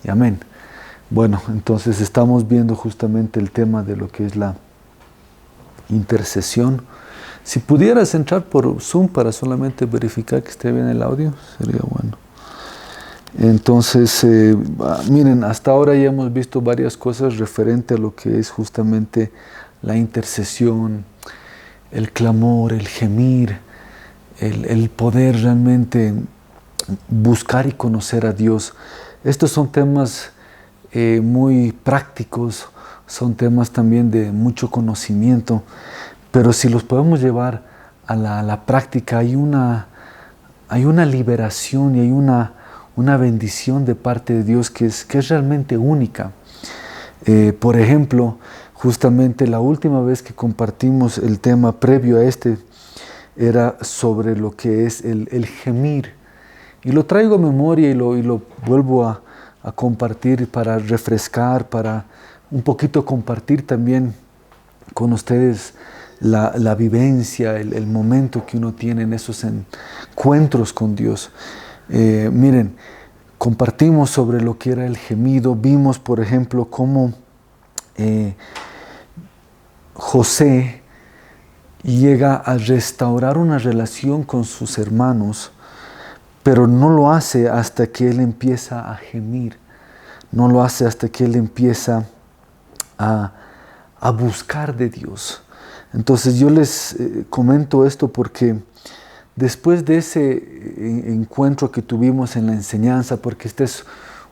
y amén. Bueno, entonces estamos viendo justamente el tema de lo que es la intercesión. Si pudieras entrar por Zoom para solamente verificar que esté bien el audio, sería bueno. Entonces, miren, hasta ahora ya hemos visto varias cosas referente a lo que es justamente la intercesión, el clamor, el gemir, el poder realmente buscar y conocer a Dios. Estos son temas muy prácticos, son temas también de mucho conocimiento, pero si los podemos llevar a la práctica, hay una liberación y hay una bendición de parte de Dios que es realmente única. Por ejemplo, justamente la última vez que compartimos el tema previo a este era sobre lo que es el gemir. Y lo traigo a memoria y lo vuelvo a compartir para refrescar, para un poquito compartir también con ustedes la vivencia, el momento que uno tiene en esos encuentros con Dios. Miren, compartimos sobre lo que era el gemido, vimos por ejemplo cómo José llega a restaurar una relación con sus hermanos, pero no lo hace hasta que él empieza a gemir, no lo hace hasta que él empieza a buscar de Dios. Entonces yo les comento esto porque después de ese encuentro que tuvimos en la enseñanza, porque esta es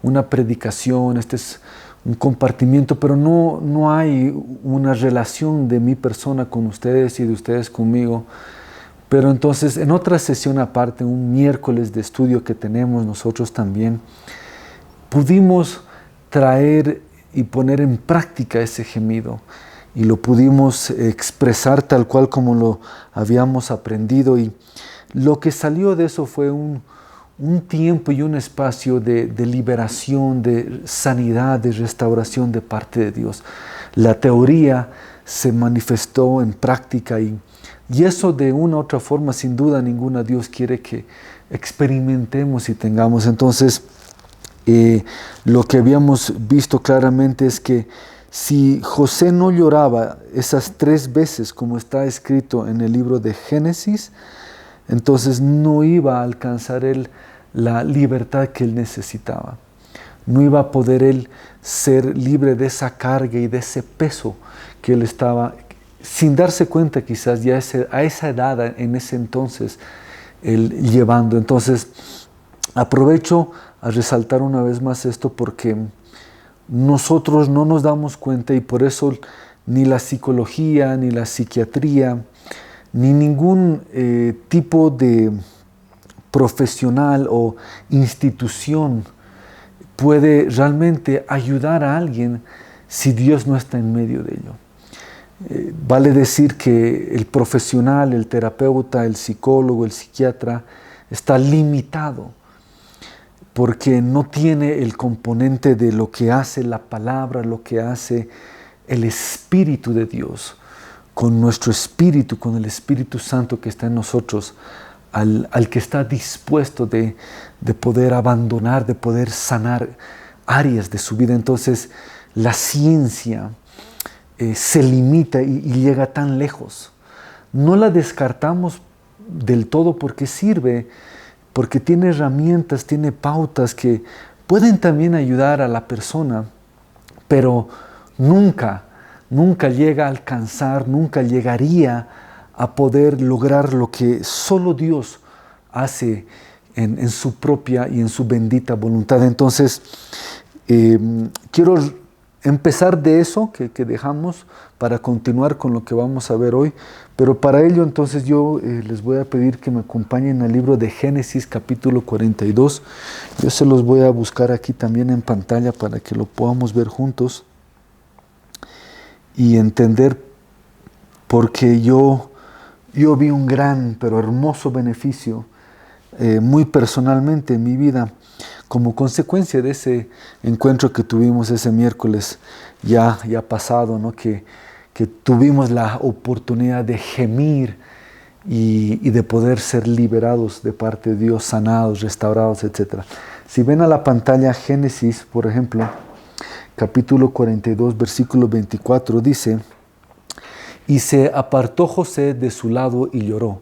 una predicación, este es un compartimiento, pero no hay una relación de mi persona con ustedes y de ustedes conmigo. Pero entonces en otra sesión aparte, un miércoles de estudio que tenemos nosotros también, pudimos traer y poner en práctica ese gemido y lo pudimos expresar tal cual como lo habíamos aprendido, y lo que salió de eso fue un tiempo y un espacio de liberación, de sanidad, de restauración de parte de Dios. La teoría se manifestó en práctica y eso de una u otra forma, sin duda ninguna, Dios quiere que experimentemos y tengamos. Entonces, lo que habíamos visto claramente es que si José no lloraba esas 3 veces como está escrito en el libro de Génesis, entonces no iba a alcanzar él la libertad que él necesitaba. No iba a poder él ser libre de esa carga y de ese peso que él estaba, sin darse cuenta quizás ya a esa edad, en ese entonces, él llevando. Entonces, aprovecho a resaltar una vez más esto porque nosotros no nos damos cuenta, y por eso ni la psicología, ni la psiquiatría, ni ningún tipo de profesional o institución puede realmente ayudar a alguien si Dios no está en medio de ello. Vale decir que el profesional, el terapeuta, el psicólogo, el psiquiatra está limitado porque no tiene el componente de lo que hace la palabra, lo que hace el Espíritu de Dios, con nuestro espíritu, con el Espíritu Santo que está en nosotros, al que está dispuesto de poder abandonar, de poder sanar áreas de su vida. Entonces, la ciencia se limita y llega tan lejos. No la descartamos del todo porque sirve, porque tiene herramientas, tiene pautas que pueden también ayudar a la persona, pero nunca llega a alcanzar, nunca llegaría a poder lograr lo que solo Dios hace en su propia y en su bendita voluntad. Entonces, quiero empezar de eso que dejamos para continuar con lo que vamos a ver hoy, pero para ello entonces yo les voy a pedir que me acompañen al libro de Génesis capítulo 42. Yo se los voy a buscar aquí también en pantalla para que lo podamos ver juntos y entender, porque yo vi un gran pero hermoso beneficio muy personalmente en mi vida como consecuencia de ese encuentro que tuvimos ese miércoles ya pasado, ¿no? que tuvimos la oportunidad de gemir y de poder ser liberados de parte de Dios, sanados, restaurados, etc. Si ven a la pantalla Génesis, por ejemplo, capítulo 42, versículo 24, dice: y se apartó José de su lado y lloró.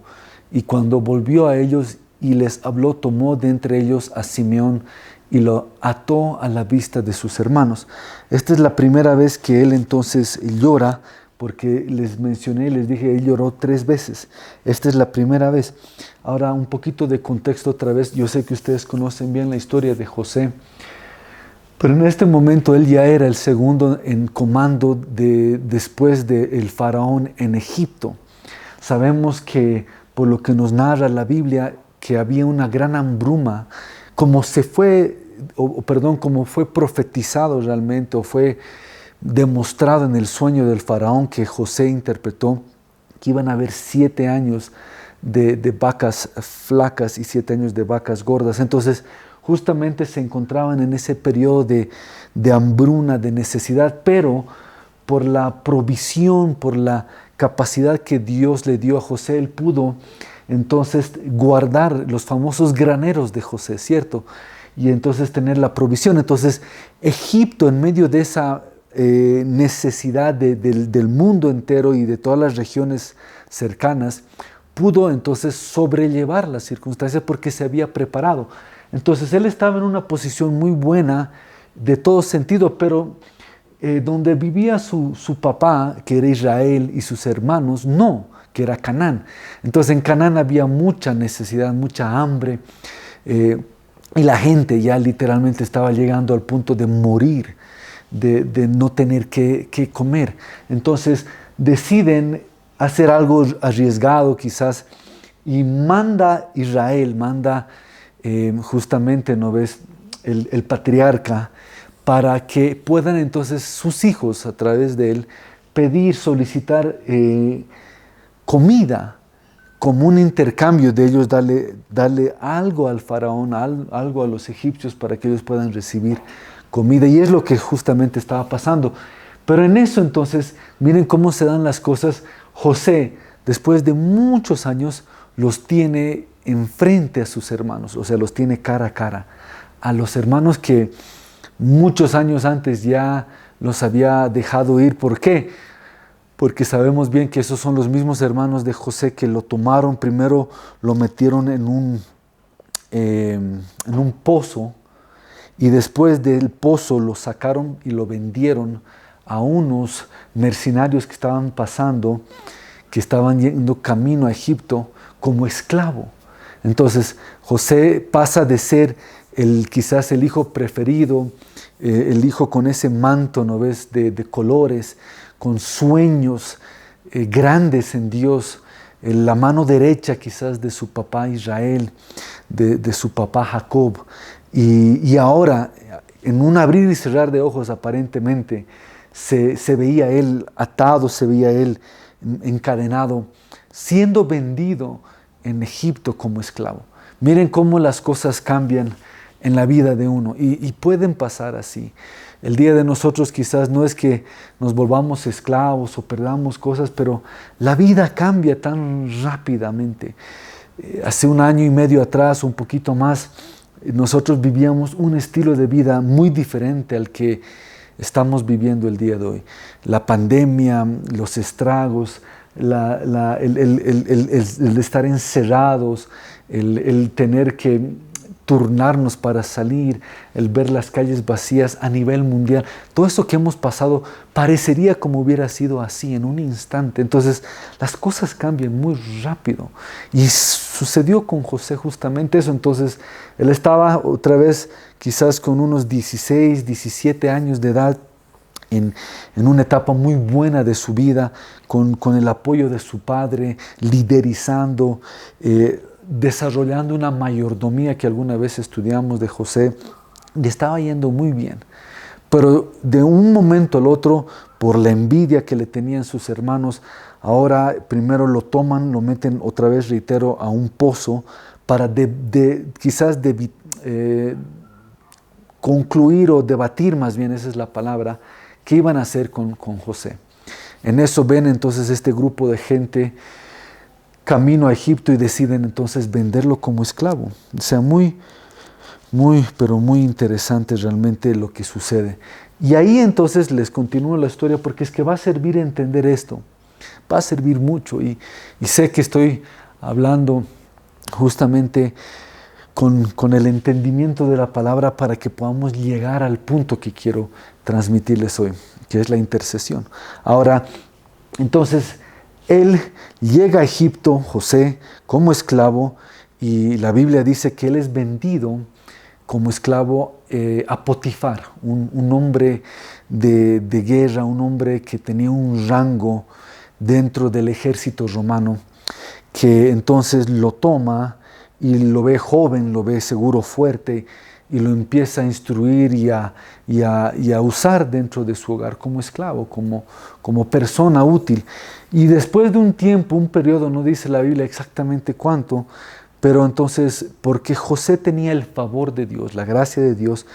Y cuando volvió a ellos y les habló, tomó de entre ellos a Simeón y lo ató a la vista de sus hermanos. Esta es la primera vez que él entonces llora, porque les mencioné, les dije, él lloró 3 veces. Esta es la primera vez. Ahora, un poquito de contexto otra vez. Yo sé que ustedes conocen bien la historia de José, pero en este momento él ya era el segundo en comando después del faraón en Egipto. Sabemos que, por lo que nos narra la Biblia, que había una gran hambruna, como fue profetizado realmente, o fue demostrado en el sueño del faraón que José interpretó, que iban a haber 7 años de vacas flacas y 7 años de vacas gordas. Entonces, justamente se encontraban en ese periodo de hambruna, de necesidad, pero por la provisión, por la capacidad que Dios le dio a José, él pudo entonces guardar los famosos graneros de José, ¿cierto? Y entonces tener la provisión. Entonces, Egipto, en medio de esa necesidad del mundo entero y de todas las regiones cercanas, pudo entonces sobrellevar las circunstancias porque se había preparado. Entonces él estaba en una posición muy buena de todo sentido, pero donde vivía su papá, que era Israel, y sus hermanos, no, que era Canaán. Entonces en Canaán había mucha necesidad, mucha hambre, y la gente ya literalmente estaba llegando al punto de morir, de no tener que comer. Entonces deciden hacer algo arriesgado quizás, y manda justamente, ¿no ves?, el patriarca, para que puedan entonces sus hijos, a través de él, solicitar comida, como un intercambio de ellos, darle algo al faraón, algo a los egipcios, para que ellos puedan recibir comida. Y es lo que justamente estaba pasando. Pero en eso entonces, miren cómo se dan las cosas. José, después de muchos años, los tiene enfrente a sus hermanos, o sea, los tiene cara a cara. A los hermanos que muchos años antes ya los había dejado ir. ¿Por qué? Porque sabemos bien que esos son los mismos hermanos de José que lo tomaron, primero lo metieron en un pozo, y después del pozo lo sacaron y lo vendieron a unos mercenarios que estaban pasando, que estaban yendo camino a Egipto como esclavo. Entonces José pasa de ser quizás el hijo preferido, el hijo con ese manto, ¿no ves?, de colores, con sueños grandes en Dios, la mano derecha quizás de su papá Israel, de su papá Jacob, y ahora, en un abrir y cerrar de ojos aparentemente, se veía él atado, se veía él encadenado, siendo vendido en Egipto como esclavo. Miren cómo las cosas cambian en la vida de uno, y pueden pasar así. El día de nosotros quizás no es que nos volvamos esclavos o perdamos cosas, pero la vida cambia tan rápidamente. Hace 1 año y medio atrás, un poquito más, nosotros vivíamos un estilo de vida muy diferente al que estamos viviendo el día de hoy. La pandemia, los estragos, el estar encerrados, el tener que turnarnos para salir, el ver las calles vacías a nivel mundial, todo eso que hemos pasado parecería como hubiera sido así en un instante. Entonces las cosas cambian muy rápido, y sucedió con José justamente eso. Entonces él estaba otra vez quizás con unos 16, 17 años de edad, en una etapa muy buena de su vida, con el apoyo de su padre, liderizando, desarrollando una mayordomía que alguna vez estudiamos de José, y estaba yendo muy bien. Pero de un momento al otro, por la envidia que le tenían sus hermanos, ahora primero lo toman, lo meten otra vez, reitero, a un pozo para quizás concluir o debatir, más bien esa es la palabra, qué iban a hacer con José. En eso ven entonces este grupo de gente camino a Egipto y deciden entonces venderlo como esclavo. O sea, muy, Muy, pero muy interesante realmente lo que sucede. Y ahí entonces les continúo la historia porque es que va a servir entender esto. Va a servir mucho y sé que estoy hablando justamente con el entendimiento de la palabra para que podamos llegar al punto que quiero transmitirles hoy, que es la intercesión. Ahora, entonces, él llega a Egipto, José, como esclavo, y la Biblia dice que él es vendido como esclavo a Potifar, un hombre de guerra, un hombre que tenía un rango dentro del ejército romano, que entonces lo toma y lo ve joven, lo ve seguro, fuerte, y lo empieza a instruir y a usar dentro de su hogar como esclavo, como persona útil. Y después de un tiempo, un periodo, no dice la Biblia exactamente cuánto, pero entonces, porque José tenía el favor de Dios, la gracia de Dios,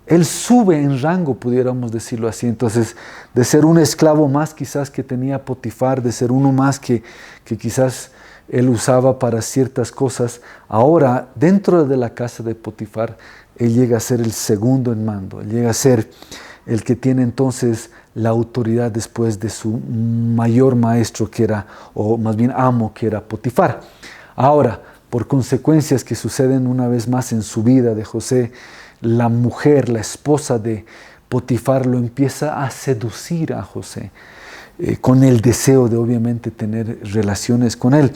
él sube en rango, pudiéramos decirlo así. Entonces, de ser un esclavo más quizás que tenía Potifar, de ser uno más que quizás él usaba para ciertas cosas, ahora dentro de la casa de Potifar, él llega a ser el segundo en mando, él llega a ser el que tiene entonces la autoridad después de su mayor maestro que era, o más bien amo, que era Potifar. Ahora, por consecuencias que suceden una vez más en su vida de José, la mujer, la esposa de Potifar lo empieza a seducir a José, con el deseo de obviamente tener relaciones con él.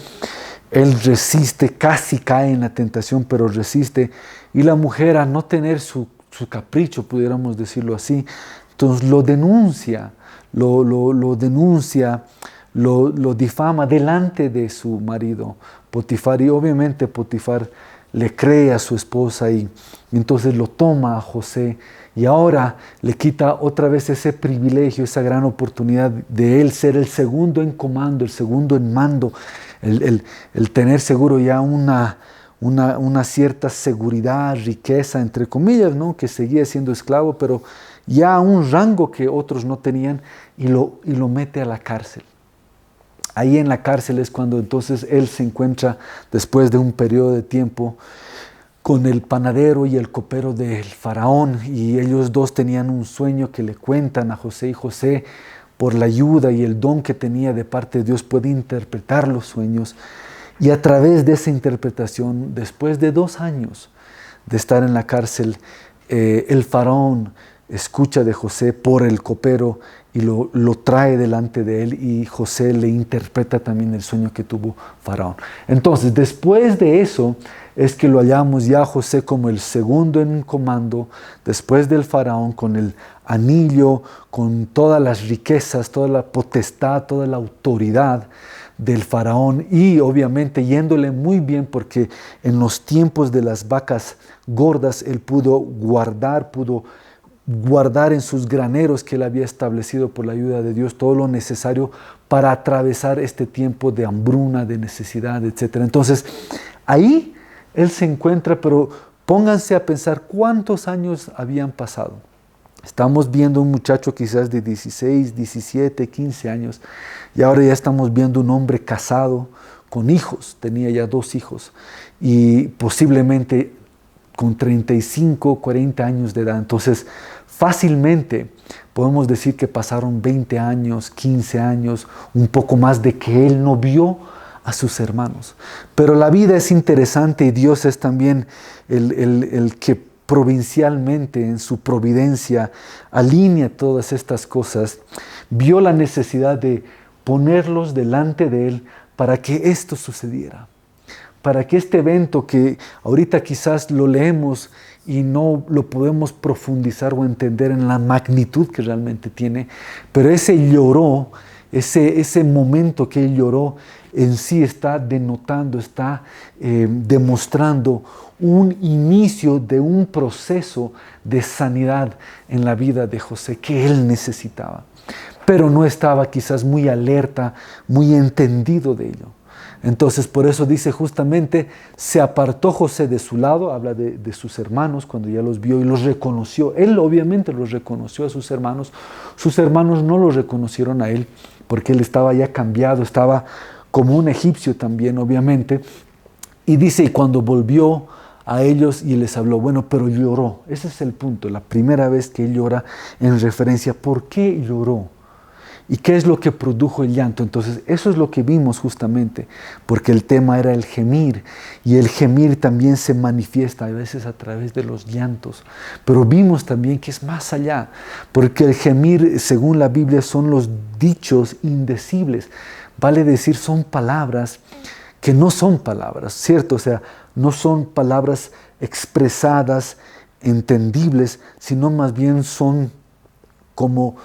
Él resiste, casi cae en la tentación, pero resiste. Y la mujer, a no tener su capricho, pudiéramos decirlo así, entonces lo denuncia, lo denuncia, lo difama delante de su marido, Potifar. Y obviamente Potifar le cree a su esposa y entonces lo toma a José y ahora le quita otra vez ese privilegio, esa gran oportunidad de él ser el segundo en comando, el segundo en mando, el tener seguro ya una cierta seguridad, riqueza, entre comillas, ¿no? Que seguía siendo esclavo, pero ya un rango que otros no tenían y lo mete a la cárcel. Ahí en la cárcel es cuando entonces él se encuentra, después de un periodo de tiempo, con el panadero y el copero del faraón, y ellos dos tenían un sueño que le cuentan a José, y José, por la ayuda y el don que tenía de parte de Dios, puede interpretar los sueños. Y a través de esa interpretación, después de 2 años de estar en la cárcel, el faraón escucha de José por el copero y lo trae delante de él, y José le interpreta también el sueño que tuvo faraón. Entonces, después de eso, es que lo hallamos ya a José como el segundo en comando, después del faraón, con el anillo, con todas las riquezas, toda la potestad, toda la autoridad del faraón, y obviamente yéndole muy bien, porque en los tiempos de las vacas gordas él pudo guardar en sus graneros que él había establecido por la ayuda de Dios todo lo necesario para atravesar este tiempo de hambruna, de necesidad, etc. Entonces, ahí él se encuentra, pero pónganse a pensar cuántos años habían pasado. Estamos viendo un muchacho quizás de 16, 17, 15 años, y ahora ya estamos viendo un hombre casado con hijos, tenía ya 2 hijos, y posiblemente con 35, 40 años de edad. Entonces, fácilmente podemos decir que pasaron 20 años, 15 años, un poco más, de que él no vio a sus hermanos. Pero la vida es interesante y Dios es también el que provincialmente, en su providencia, alinea todas estas cosas. Vio la necesidad de ponerlos delante de él para que esto sucediera, para que este evento, que ahorita quizás lo leemos y no lo podemos profundizar o entender en la magnitud que realmente tiene, pero ese lloró, ese momento que él lloró en sí está denotando, está demostrando un inicio de un proceso de sanidad en la vida de José que él necesitaba, pero no estaba quizás muy alerta, muy entendido de ello. Entonces, por eso dice justamente, se apartó José de su lado, habla de sus hermanos cuando ya los vio y los reconoció. Él obviamente los reconoció a sus hermanos no los reconocieron a él porque él estaba ya cambiado, estaba como un egipcio también, obviamente. Y dice, y cuando volvió a ellos y les habló. Bueno, pero lloró. Ese es el punto, la primera vez que él llora en referencia. ¿Por qué lloró? ¿Y qué es lo que produjo el llanto? Entonces, eso es lo que vimos justamente, porque el tema era el gemir, y el gemir también se manifiesta a veces a través de los llantos, pero vimos también que es más allá, porque el gemir, según la Biblia, son los dichos indecibles, vale decir, son palabras que no son palabras, ¿cierto? O sea, no son palabras expresadas, entendibles, sino más bien son como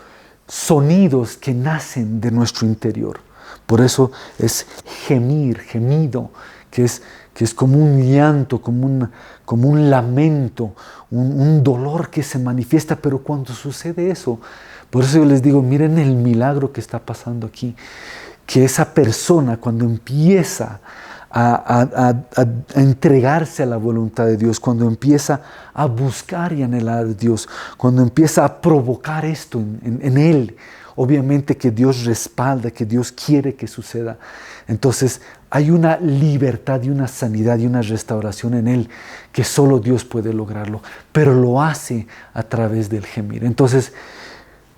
sonidos que nacen de nuestro interior. Por eso es gemir, gemido, que es como un llanto, como un lamento, un dolor que se manifiesta, pero cuando sucede eso, por eso yo les digo, miren el milagro que está pasando aquí, que esa persona cuando empieza a entregarse a la voluntad de Dios, cuando empieza a buscar y anhelar a Dios, cuando empieza a provocar esto en Él, obviamente que Dios respalda, que Dios quiere que suceda. Entonces hay una libertad y una sanidad y una restauración en Él que solo Dios puede lograrlo, pero lo hace a través del gemir. Entonces,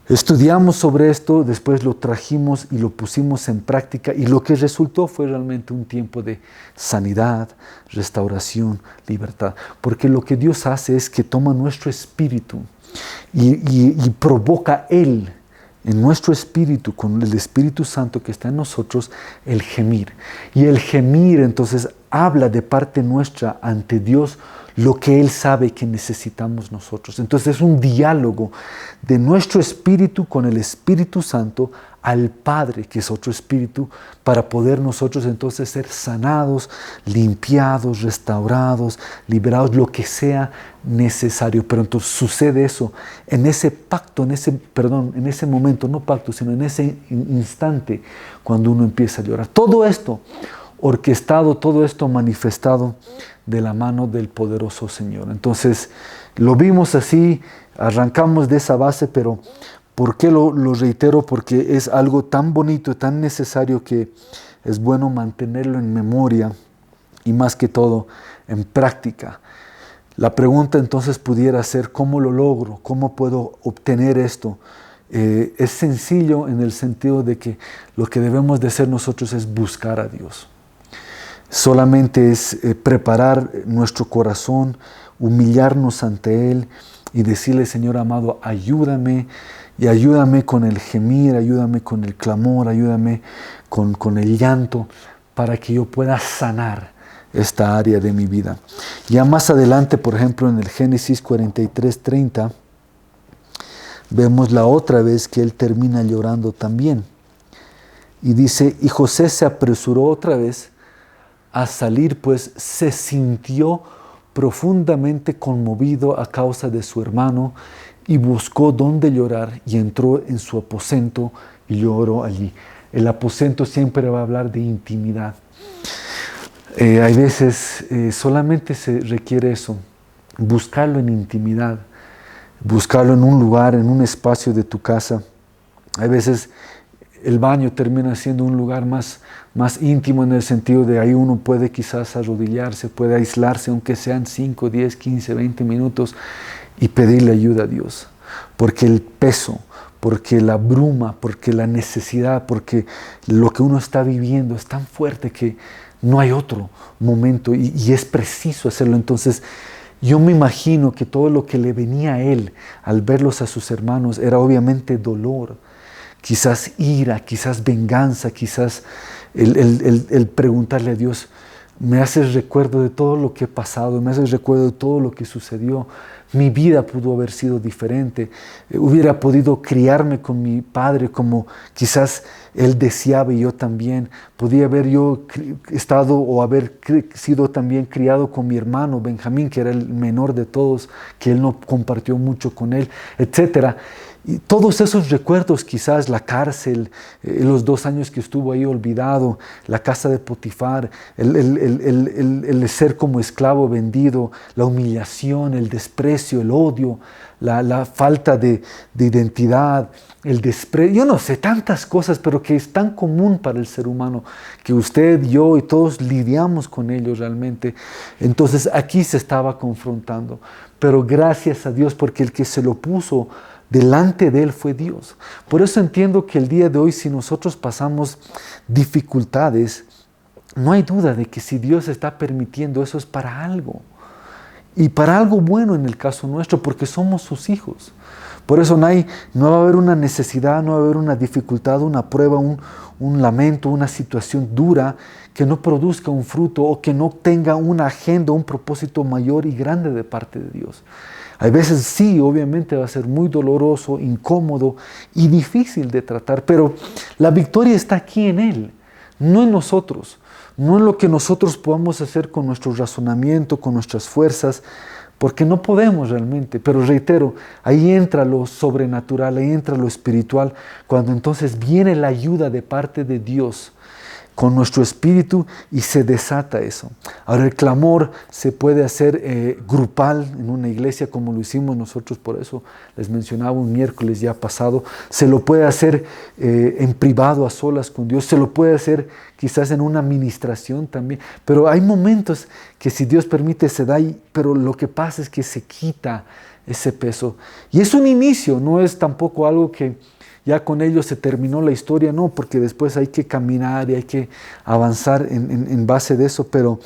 estudiamos sobre esto, después lo trajimos y lo pusimos en práctica y lo que resultó fue realmente un tiempo de sanidad, restauración, libertad. Porque lo que Dios hace es que toma nuestro espíritu y provoca Él en nuestro espíritu, con el Espíritu Santo que está en nosotros, el gemir. Y el gemir entonces habla de parte nuestra ante Dios lo que Él sabe que necesitamos nosotros. Entonces es un diálogo de nuestro espíritu con el Espíritu Santo al Padre, que es otro espíritu, para poder nosotros entonces ser sanados, limpiados, restaurados, liberados, lo que sea necesario. Pero entonces sucede eso en ese pacto, en ese momento, no pacto, sino en ese instante cuando uno empieza a llorar. Todo esto orquestado, todo esto manifestado de la mano del poderoso Señor. Entonces, lo vimos así, arrancamos de esa base, pero ¿por qué lo reitero? Porque es algo tan bonito, tan necesario que es bueno mantenerlo en memoria y más que todo en práctica. La pregunta entonces pudiera ser, ¿cómo lo logro? ¿Cómo puedo obtener esto? Es sencillo en el sentido de que lo que debemos de hacer nosotros es buscar a Dios. Solamente es preparar nuestro corazón, humillarnos ante Él y decirle, Señor amado, ayúdame y ayúdame con el gemir, ayúdame con el clamor, ayúdame con el llanto para que yo pueda sanar esta área de mi vida. Ya más adelante, por ejemplo, en el Génesis 43:30, vemos la otra vez que él termina llorando también. Y dice, y José se apresuró otra vez a salir, pues se sintió profundamente conmovido a causa de su hermano y buscó dónde llorar y entró en su aposento y lloró allí. El aposento siempre va a hablar de intimidad. Hay veces solamente se requiere eso, buscarlo en intimidad, buscarlo en un lugar, en un espacio de tu casa. Hay veces el baño termina siendo un lugar más íntimo en el sentido de ahí uno puede quizás arrodillarse, puede aislarse, aunque sean 5, 10, 15, 20 minutos y pedirle ayuda a Dios. Porque el peso, porque la bruma, porque la necesidad, porque lo que uno está viviendo es tan fuerte que no hay otro momento y es preciso hacerlo. Entonces, yo me imagino que todo lo que le venía a él al verlos a sus hermanos era obviamente dolor, quizás ira, quizás venganza, quizás el preguntarle a Dios, me haces recuerdo de todo lo que he pasado, me haces recuerdo de todo lo que sucedió, mi vida pudo haber sido diferente, hubiera podido criarme con mi padre como quizás él deseaba y yo también, podía haber yo estado o haber sido también criado con mi hermano Benjamín, que era el menor de todos, que él no compartió mucho con él, etc. Y todos esos recuerdos, quizás la cárcel, los 2 años que estuvo ahí olvidado, la casa de Potifar, el ser como esclavo vendido, la humillación, el desprecio, el odio, la falta de identidad, el desprecio, yo no sé, tantas cosas, pero que es tan común para el ser humano, que usted, yo y todos lidiamos con ellos realmente. Entonces aquí se estaba confrontando, pero gracias a Dios, porque el que se lo puso delante de él fue Dios. Por eso entiendo que el día de hoy, si nosotros pasamos dificultades, no hay duda de que si Dios está permitiendo eso es para algo. Y para algo bueno en el caso nuestro, porque somos sus hijos. Por eso no va a haber una necesidad, no va a haber una dificultad, una prueba, un lamento, una situación dura que no produzca un fruto o que no tenga una agenda, un propósito mayor y grande de parte de Dios. Hay veces sí, obviamente va a ser muy doloroso, incómodo y difícil de tratar, pero la victoria está aquí en Él, no en nosotros, no en lo que nosotros podamos hacer con nuestro razonamiento, con nuestras fuerzas, porque no podemos realmente. Pero reitero, ahí entra lo sobrenatural, ahí entra lo espiritual, cuando entonces viene la ayuda de parte de Dios con nuestro espíritu y se desata eso. Ahora el clamor se puede hacer grupal en una iglesia como lo hicimos nosotros, por eso les mencionaba un miércoles ya pasado. Se lo puede hacer en privado, a solas con Dios, se lo puede hacer quizás en una administración también, pero hay momentos que si Dios permite se da, pero lo que pasa es que se quita ese peso. Y es un inicio, no es tampoco algo que ya con ello se terminó la historia, no, porque después hay que caminar y hay que avanzar en base de eso, pero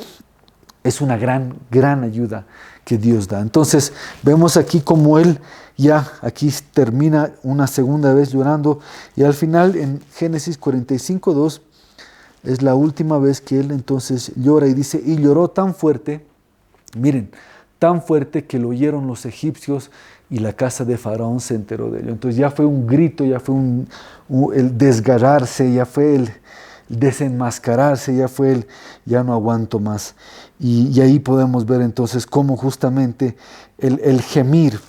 es una gran ayuda que Dios da. Entonces vemos aquí como él ya aquí termina una segunda vez llorando, y al final en Génesis 45:2 es la última vez que él entonces llora y dice, y lloró tan fuerte, miren, tan fuerte que lo oyeron los egipcios y la casa de Faraón se enteró de ello. Entonces ya fue un grito, ya fue el desgarrarse, ya fue el desenmascararse, ya fue el ya no aguanto más. Y ahí podemos ver entonces cómo justamente el gemir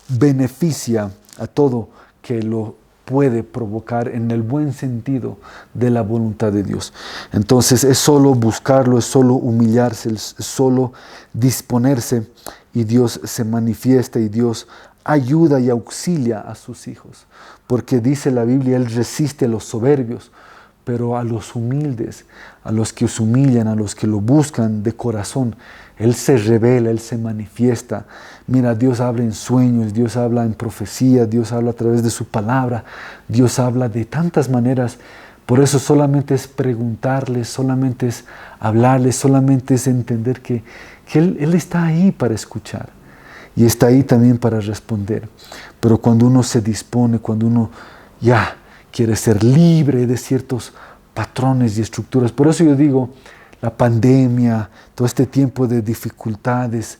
beneficia a todo que lo puede provocar en el buen sentido de la voluntad de Dios. Entonces es solo buscarlo, es solo humillarse, es solo disponerse, y Dios se manifiesta y Dios ayuda y auxilia a sus hijos. Porque dice la Biblia, Él resiste a los soberbios, pero a los humildes, a los que os humillan, a los que lo buscan de corazón, Él se revela, Él se manifiesta. Mira, Dios habla en sueños, Dios habla en profecía, Dios habla a través de su palabra, Dios habla de tantas maneras. Por eso solamente es preguntarle, solamente es hablarle, solamente es entender que Él está ahí para escuchar y está ahí también para responder. Pero cuando uno se dispone, cuando uno ya quiere ser libre de ciertos patrones y estructuras, por eso yo digo, la pandemia, todo este tiempo de dificultades,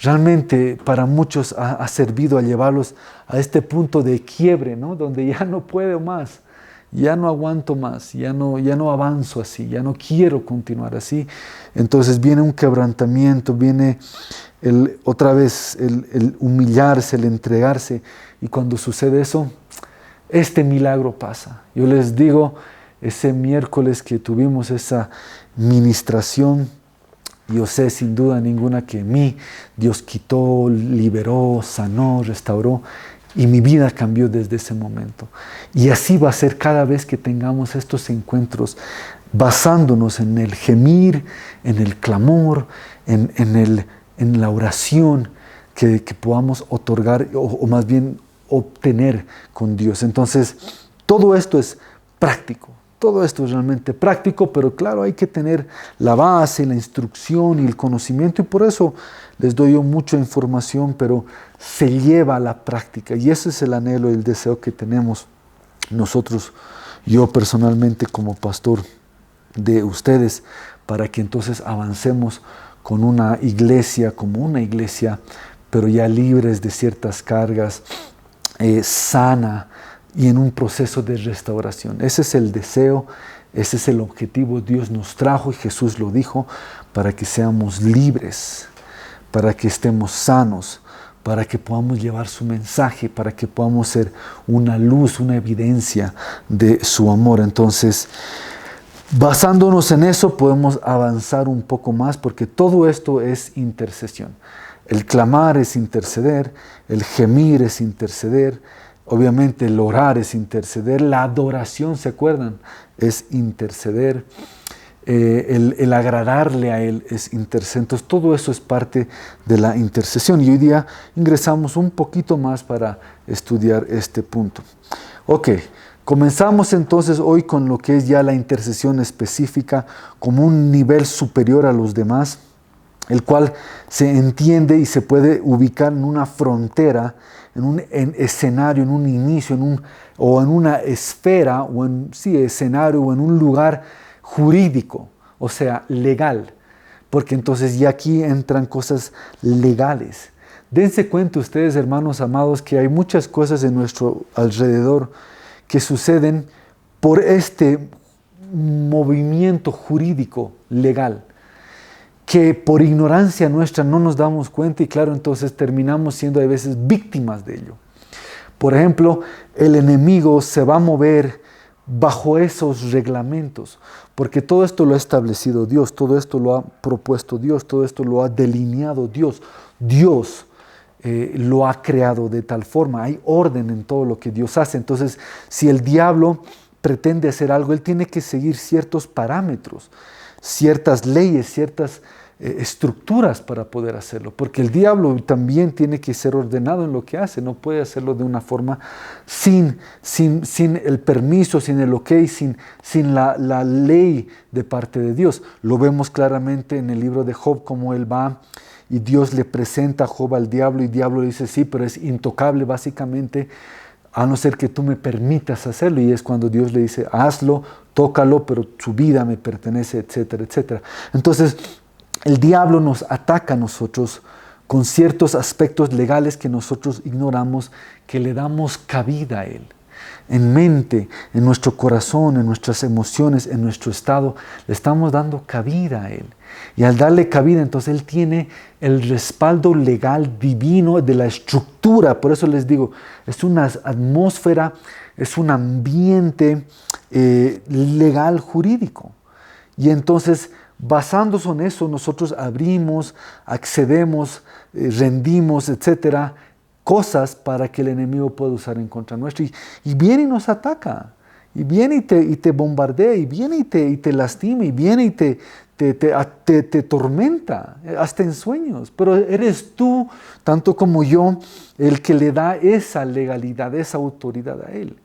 realmente para muchos ha servido a llevarlos a este punto de quiebre, ¿no? Donde ya no puedo más, ya no aguanto más, ya no avanzo así, ya no quiero continuar así. Entonces viene un quebrantamiento, viene otra vez el humillarse, el entregarse, y cuando sucede eso, este milagro pasa. Yo les digo, ese miércoles que tuvimos esa ministración, yo sé sin duda ninguna que Dios quitó, liberó, sanó, restauró, y mi vida cambió desde ese momento. Y así va a ser cada vez que tengamos estos encuentros, basándonos en el gemir, en el clamor, en la oración que podamos otorgar o más bien obtener con Dios. Entonces, todo esto es práctico. Todo esto es realmente práctico, pero claro, hay que tener la base, la instrucción y el conocimiento, y por eso les doy yo mucha información, pero se lleva a la práctica, y ese es el anhelo y el deseo que tenemos nosotros, yo personalmente como pastor de ustedes, para que entonces avancemos con una iglesia, como una iglesia, pero ya libres de ciertas cargas, sana, y en un proceso de restauración. Ese es el deseo, ese es el objetivo. Dios nos trajo, y Jesús lo dijo, para que seamos libres, para que estemos sanos, para que podamos llevar su mensaje, para que podamos ser una luz, una evidencia de su amor. Entonces, basándonos en eso, podemos avanzar un poco más, porque todo esto es intercesión. El clamar es interceder, el gemir es interceder, obviamente el orar es interceder, la adoración, ¿se acuerdan? Es interceder, el agradarle a Él es interceder. Entonces todo eso es parte de la intercesión y hoy día ingresamos un poquito más para estudiar este punto. Ok, comenzamos entonces hoy con lo que es ya la intercesión específica como un nivel superior a los demás, el cual se entiende y se puede ubicar en una frontera, en un escenario, en un inicio, o en una esfera, o en escenario, o en un lugar jurídico, o sea, legal. Porque entonces ya aquí entran cosas legales. Dense cuenta ustedes, hermanos amados, que hay muchas cosas en nuestro alrededor que suceden por este movimiento jurídico legal, que por ignorancia nuestra no nos damos cuenta y claro, entonces terminamos siendo a veces víctimas de ello. Por ejemplo, el enemigo se va a mover bajo esos reglamentos, porque todo esto lo ha establecido Dios, todo esto lo ha propuesto Dios, todo esto lo ha delineado Dios. Dios lo ha creado de tal forma, hay orden en todo lo que Dios hace. Entonces, si el diablo pretende hacer algo, él tiene que seguir ciertos parámetros, ciertas leyes, ciertas estructuras para poder hacerlo, porque el diablo también tiene que ser ordenado en lo que hace, no puede hacerlo de una forma sin el permiso, sin el ok, sin la ley de parte de Dios. Lo vemos claramente en el libro de Job, como él va y Dios le presenta a Job al diablo y el diablo le dice, sí, pero es intocable básicamente, a no ser que tú me permitas hacerlo. Y es cuando Dios le dice, hazlo, tócalo, pero su vida me pertenece, etcétera, etcétera. Entonces, el diablo nos ataca a nosotros con ciertos aspectos legales que nosotros ignoramos, que le damos cabida a él. En mente, en nuestro corazón, en nuestras emociones, en nuestro estado, le estamos dando cabida a él. Y al darle cabida, entonces él tiene el respaldo legal divino de la estructura. Por eso les digo, es una atmósfera, es un ambiente legal jurídico. Y entonces, basándose en eso, nosotros abrimos, accedemos, rendimos, etcétera, cosas para que el enemigo pueda usar en contra nuestro. Y viene y nos ataca, y viene y te bombardea, y viene y te lastima, y viene y te tormenta, hasta en sueños. Pero eres tú, tanto como yo, el que le da esa legalidad, esa autoridad a él.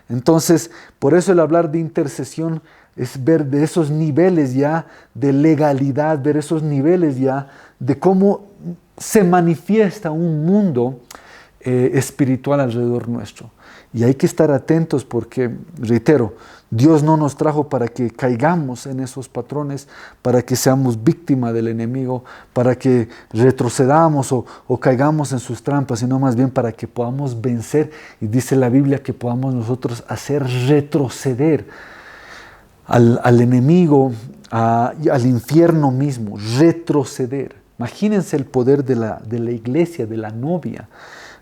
Entonces, por eso el hablar de intercesión es ver de esos niveles ya de legalidad, ver esos niveles ya de cómo se manifiesta un mundo espiritual alrededor nuestro. Y hay que estar atentos porque, reitero, Dios no nos trajo para que caigamos en esos patrones, para que seamos víctimas del enemigo, para que retrocedamos o caigamos en sus trampas, sino más bien para que podamos vencer. Y dice la Biblia que podamos nosotros hacer retroceder al enemigo, al infierno mismo, retroceder. Imagínense el poder de la iglesia, de la novia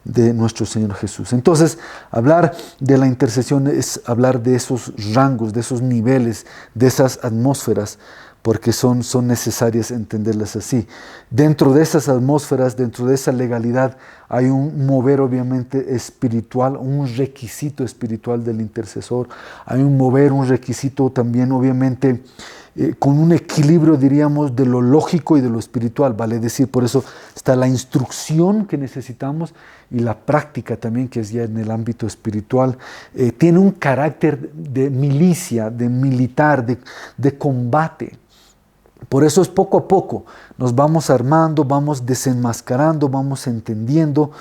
de nuestro Señor Jesús. Entonces, hablar de la intercesión es hablar de esos rangos, de esos niveles, de esas atmósferas, porque son necesarias entenderlas así. Dentro de esas atmósferas, dentro de esa legalidad, hay un mover obviamente espiritual, un requisito espiritual del intercesor. Hay un mover, un requisito también obviamente con un equilibrio, diríamos, de lo lógico y de lo espiritual, vale decir, por eso está la instrucción que necesitamos y la práctica también, que es ya en el ámbito espiritual. Tiene un carácter de milicia, de militar, de combate. Por eso es poco a poco, nos vamos armando, vamos desenmascarando, vamos entendiendo,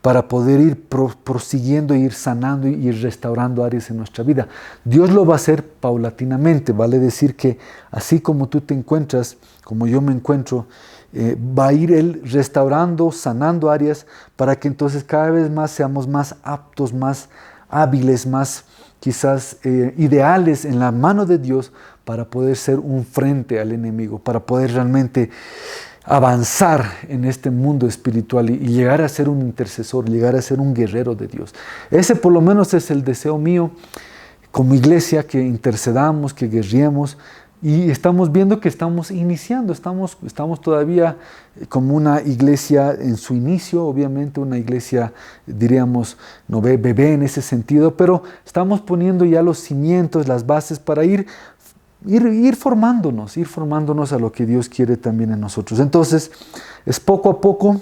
para poder ir prosiguiendo, ir sanando y ir restaurando áreas en nuestra vida. Dios lo va a hacer paulatinamente, vale decir que así como tú te encuentras, como yo me encuentro, va a ir Él restaurando, sanando áreas para que entonces cada vez más seamos más aptos, más hábiles, más quizás ideales en la mano de Dios para poder ser un frente al enemigo, para poder realmente avanzar en este mundo espiritual y llegar a ser un intercesor, llegar a ser un guerrero de Dios. Ese por lo menos es el deseo mío como iglesia, que intercedamos, que guerriemos. Y estamos viendo que estamos iniciando, estamos todavía como una iglesia en su inicio, obviamente una iglesia, diríamos, no bebé en ese sentido, pero estamos poniendo ya los cimientos, las bases para ir formándonos a lo que Dios quiere también en nosotros. Entonces, es poco a poco,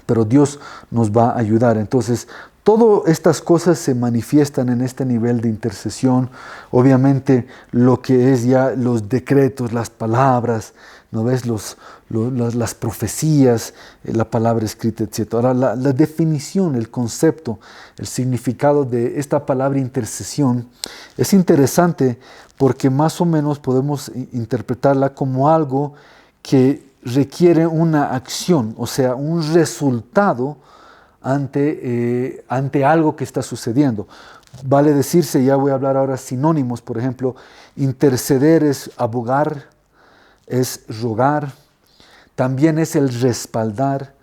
pero Dios nos va a ayudar. Entonces, todas estas cosas se manifiestan en este nivel de intercesión. Obviamente, lo que es ya los decretos, las palabras, ¿no ves? Las profecías, la palabra escrita, etc. Ahora, la definición, el concepto, el significado de esta palabra intercesión es interesante porque más o menos podemos interpretarla como algo que requiere una acción, o sea, un resultado ante algo que está sucediendo. Vale decirse, ya voy a hablar ahora sinónimos, por ejemplo, interceder es abogar, es rogar, también es el respaldar,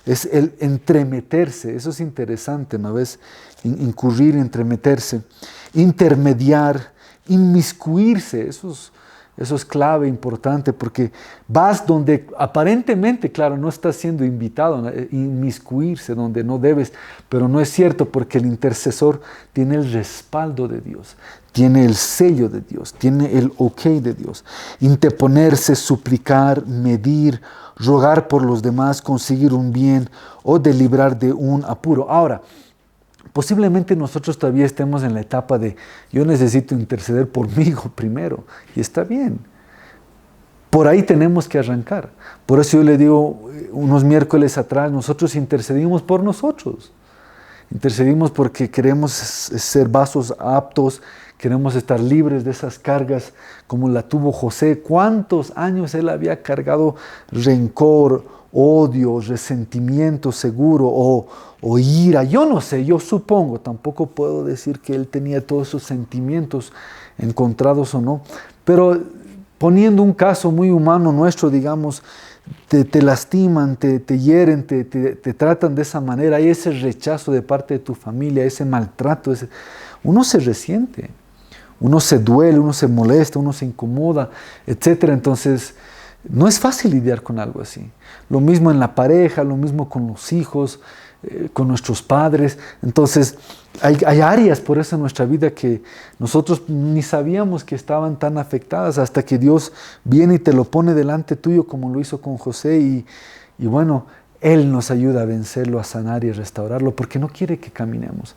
es el entremeterse, eso es interesante, ¿no ves? Incurrir, entremeterse, intermediar, inmiscuirse, eso es clave, importante, porque vas donde aparentemente, claro, no estás siendo invitado a inmiscuirse donde no debes, pero no es cierto, porque el intercesor tiene el respaldo de Dios, tiene el sello de Dios, tiene el ok de Dios. Interponerse, suplicar, medir, rogar por los demás, conseguir un bien o de librar de un apuro. Ahora, posiblemente nosotros todavía estemos en la etapa de yo necesito interceder por mí primero, y está bien. Por ahí tenemos que arrancar. Por eso yo le digo, unos miércoles atrás, nosotros intercedimos por nosotros. Intercedimos porque queremos ser vasos aptos, queremos estar libres de esas cargas como la tuvo José. ¿Cuántos años él había cargado rencor, odio, resentimiento seguro o ira? Yo no sé, yo supongo, tampoco puedo decir que él tenía todos esos sentimientos encontrados o no, pero poniendo un caso muy humano nuestro, digamos, te lastiman, te hieren, te tratan de esa manera, hay ese rechazo de parte de tu familia, ese maltrato, uno se resiente, uno se duele, uno se molesta, uno se incomoda, etc. Entonces, no es fácil lidiar con algo así. Lo mismo en la pareja, lo mismo con los hijos, con nuestros padres. Entonces, hay áreas por eso en nuestra vida que nosotros ni sabíamos que estaban tan afectadas hasta que Dios viene y te lo pone delante tuyo como lo hizo con José y bueno, Él nos ayuda a vencerlo, a sanar y a restaurarlo porque no quiere que caminemos.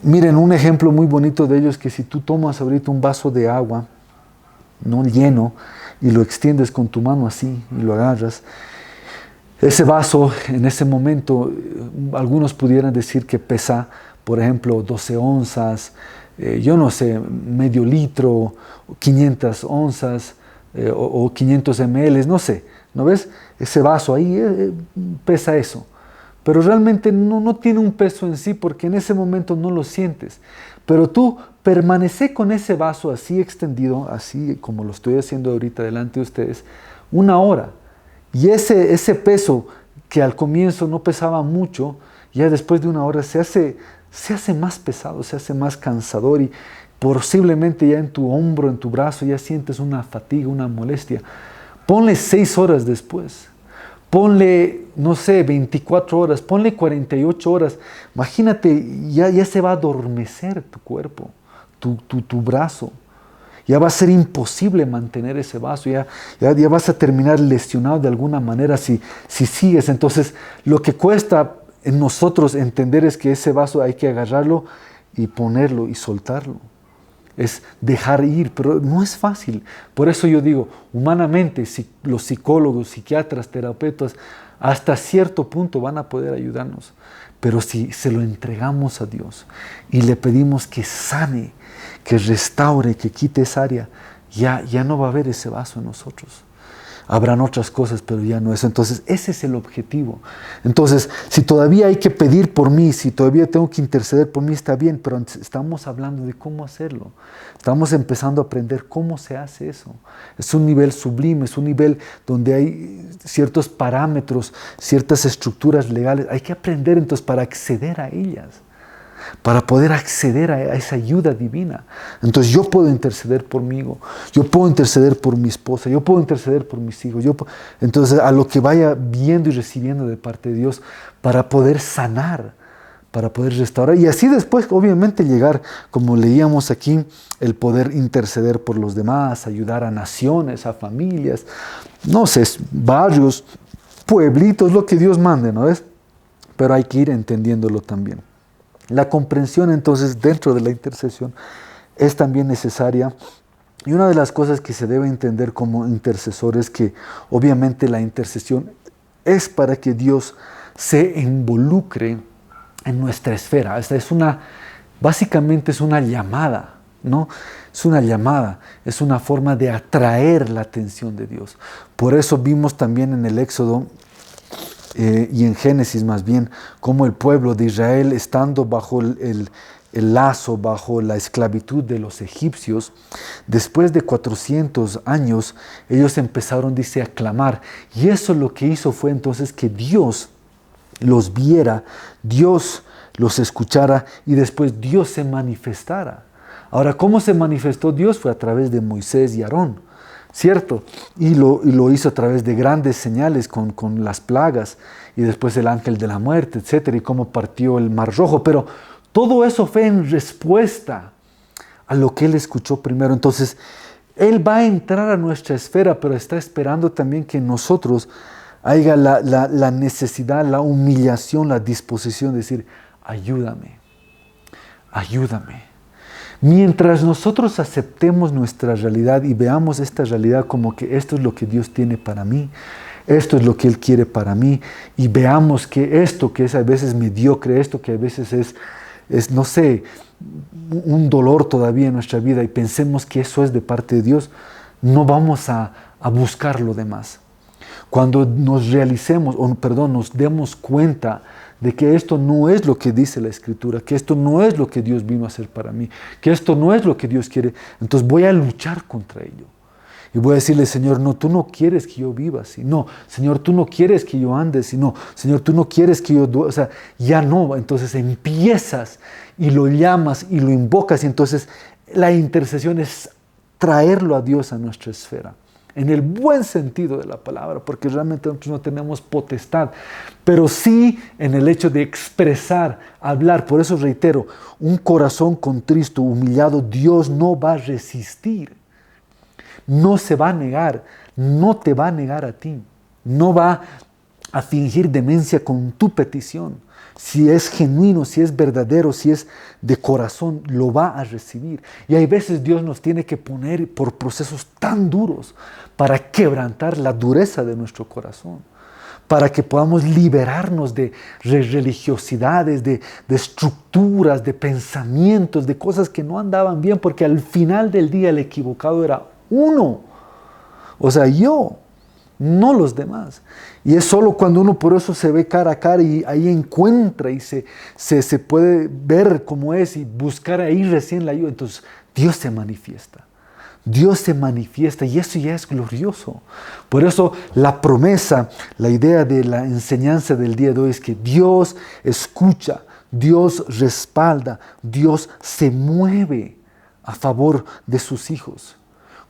Miren, un ejemplo muy bonito de ello es que si tú tomas ahorita un vaso de agua, no lleno, y lo extiendes con tu mano así y lo agarras, ese vaso en ese momento, algunos pudieran decir que pesa, por ejemplo, 12 onzas, yo no sé, medio litro, 500 onzas o 500 ml, no sé, ¿no ves? Ese vaso ahí pesa eso, pero realmente no tiene un peso en sí porque en ese momento no lo sientes, pero tú permanece con ese vaso así extendido, así como lo estoy haciendo ahorita delante de ustedes, 1 hora. Y ese peso que al comienzo no pesaba mucho, ya después de 1 hora se hace más pesado, se hace más cansador y posiblemente ya en tu hombro, en tu brazo ya sientes una fatiga, una molestia. Ponle 6 horas después, ponle, no sé, 24 horas, ponle 48 horas. Imagínate, ya se va a adormecer tu cuerpo, tu brazo. Ya va a ser imposible mantener ese vaso, ya vas a terminar lesionado de alguna manera si sigues. Entonces, lo que cuesta en nosotros entender es que ese vaso hay que agarrarlo y ponerlo y soltarlo. Es dejar ir, pero no es fácil. Por eso yo digo, humanamente, los psicólogos, psiquiatras, terapeutas, hasta cierto punto van a poder ayudarnos. Pero si se lo entregamos a Dios y le pedimos que sane, que restaure, que quite esa área, ya no va a haber ese vaso en nosotros. habrán otras cosas, pero ya no eso. Entonces, ese es el objetivo. Entonces, si todavía hay que pedir por mí, si todavía tengo que interceder por mí, está bien, pero estamos hablando de cómo hacerlo. Estamos empezando a aprender cómo se hace eso. Es un nivel sublime, es un nivel donde hay ciertos parámetros, ciertas estructuras legales. Hay que aprender entonces para acceder a ellas, para poder acceder a esa ayuda divina. Entonces yo puedo interceder por mí, yo puedo interceder por mi esposa, yo puedo interceder por mis hijos, entonces a lo que vaya viendo y recibiendo de parte de Dios para poder sanar, para poder restaurar y así después obviamente llegar, como leíamos aquí, el poder interceder por los demás, ayudar a naciones, a familias, no sé, barrios, pueblitos, lo que Dios mande, ¿no es? Pero hay que ir entendiéndolo también. La comprensión entonces dentro de la intercesión es también necesaria y una de las cosas que se debe entender como intercesor es que obviamente la intercesión es para que Dios se involucre en nuestra esfera. Esta es básicamente es una llamada, ¿no? Es una llamada, es una forma de atraer la atención de Dios. Por eso vimos también en el Éxodo y en Génesis más bien, como el pueblo de Israel, estando bajo el lazo, bajo la esclavitud de los egipcios, después de 400 años, ellos empezaron, dice, a clamar. Y eso lo que hizo fue entonces que Dios los viera, Dios los escuchara y después Dios se manifestara. Ahora, ¿cómo se manifestó Dios? Fue a través de Moisés y Aarón. ¿Cierto? Y lo hizo a través de grandes señales con las plagas y después el ángel de la muerte, etcétera, y cómo partió el Mar Rojo. Pero todo eso fue en respuesta a lo que Él escuchó primero. Entonces, Él va a entrar a nuestra esfera, pero está esperando también que nosotros haya la necesidad, la humillación, la disposición de decir, ayúdame, ayúdame. Mientras nosotros aceptemos nuestra realidad y veamos esta realidad como que esto es lo que Dios tiene para mí, esto es lo que Él quiere para mí, y veamos que esto que es a veces mediocre, esto que a veces es no sé, un dolor todavía en nuestra vida y pensemos que eso es de parte de Dios, no vamos a buscar lo demás. Cuando nos nos demos cuenta de que esto no es lo que dice la Escritura, que esto no es lo que Dios vino a hacer para mí, que esto no es lo que Dios quiere, entonces voy a luchar contra ello. Y voy a decirle, Señor, no, tú no quieres que yo viva así. No, Señor, tú no quieres que yo ande así. No, Señor, tú no quieres que yo... O sea, ya no. Entonces empiezas y lo llamas y lo invocas. Y entonces la intercesión es traerlo a Dios a nuestra esfera. En el buen sentido de la palabra, porque realmente nosotros no tenemos potestad, pero sí en el hecho de expresar, hablar. Por eso reitero, un corazón contrito, humillado, Dios no va a resistir, no se va a negar, no te va a negar a ti, no va a fingir demencia con tu petición. Si es genuino, si es verdadero, si es de corazón, lo va a recibir. Y hay veces Dios nos tiene que poner por procesos tan duros para quebrantar la dureza de nuestro corazón, para que podamos liberarnos de religiosidades, de estructuras, de pensamientos, de cosas que no andaban bien, porque al final del día el equivocado era uno, o sea, yo, no los demás. Y es solo cuando uno por eso se ve cara a cara y ahí encuentra y se puede ver cómo es y buscar ahí recién la ayuda. Entonces Dios se manifiesta. Dios se manifiesta y eso ya es glorioso. Por eso la promesa, la idea de la enseñanza del día de hoy es que Dios escucha, Dios respalda, Dios se mueve a favor de sus hijos.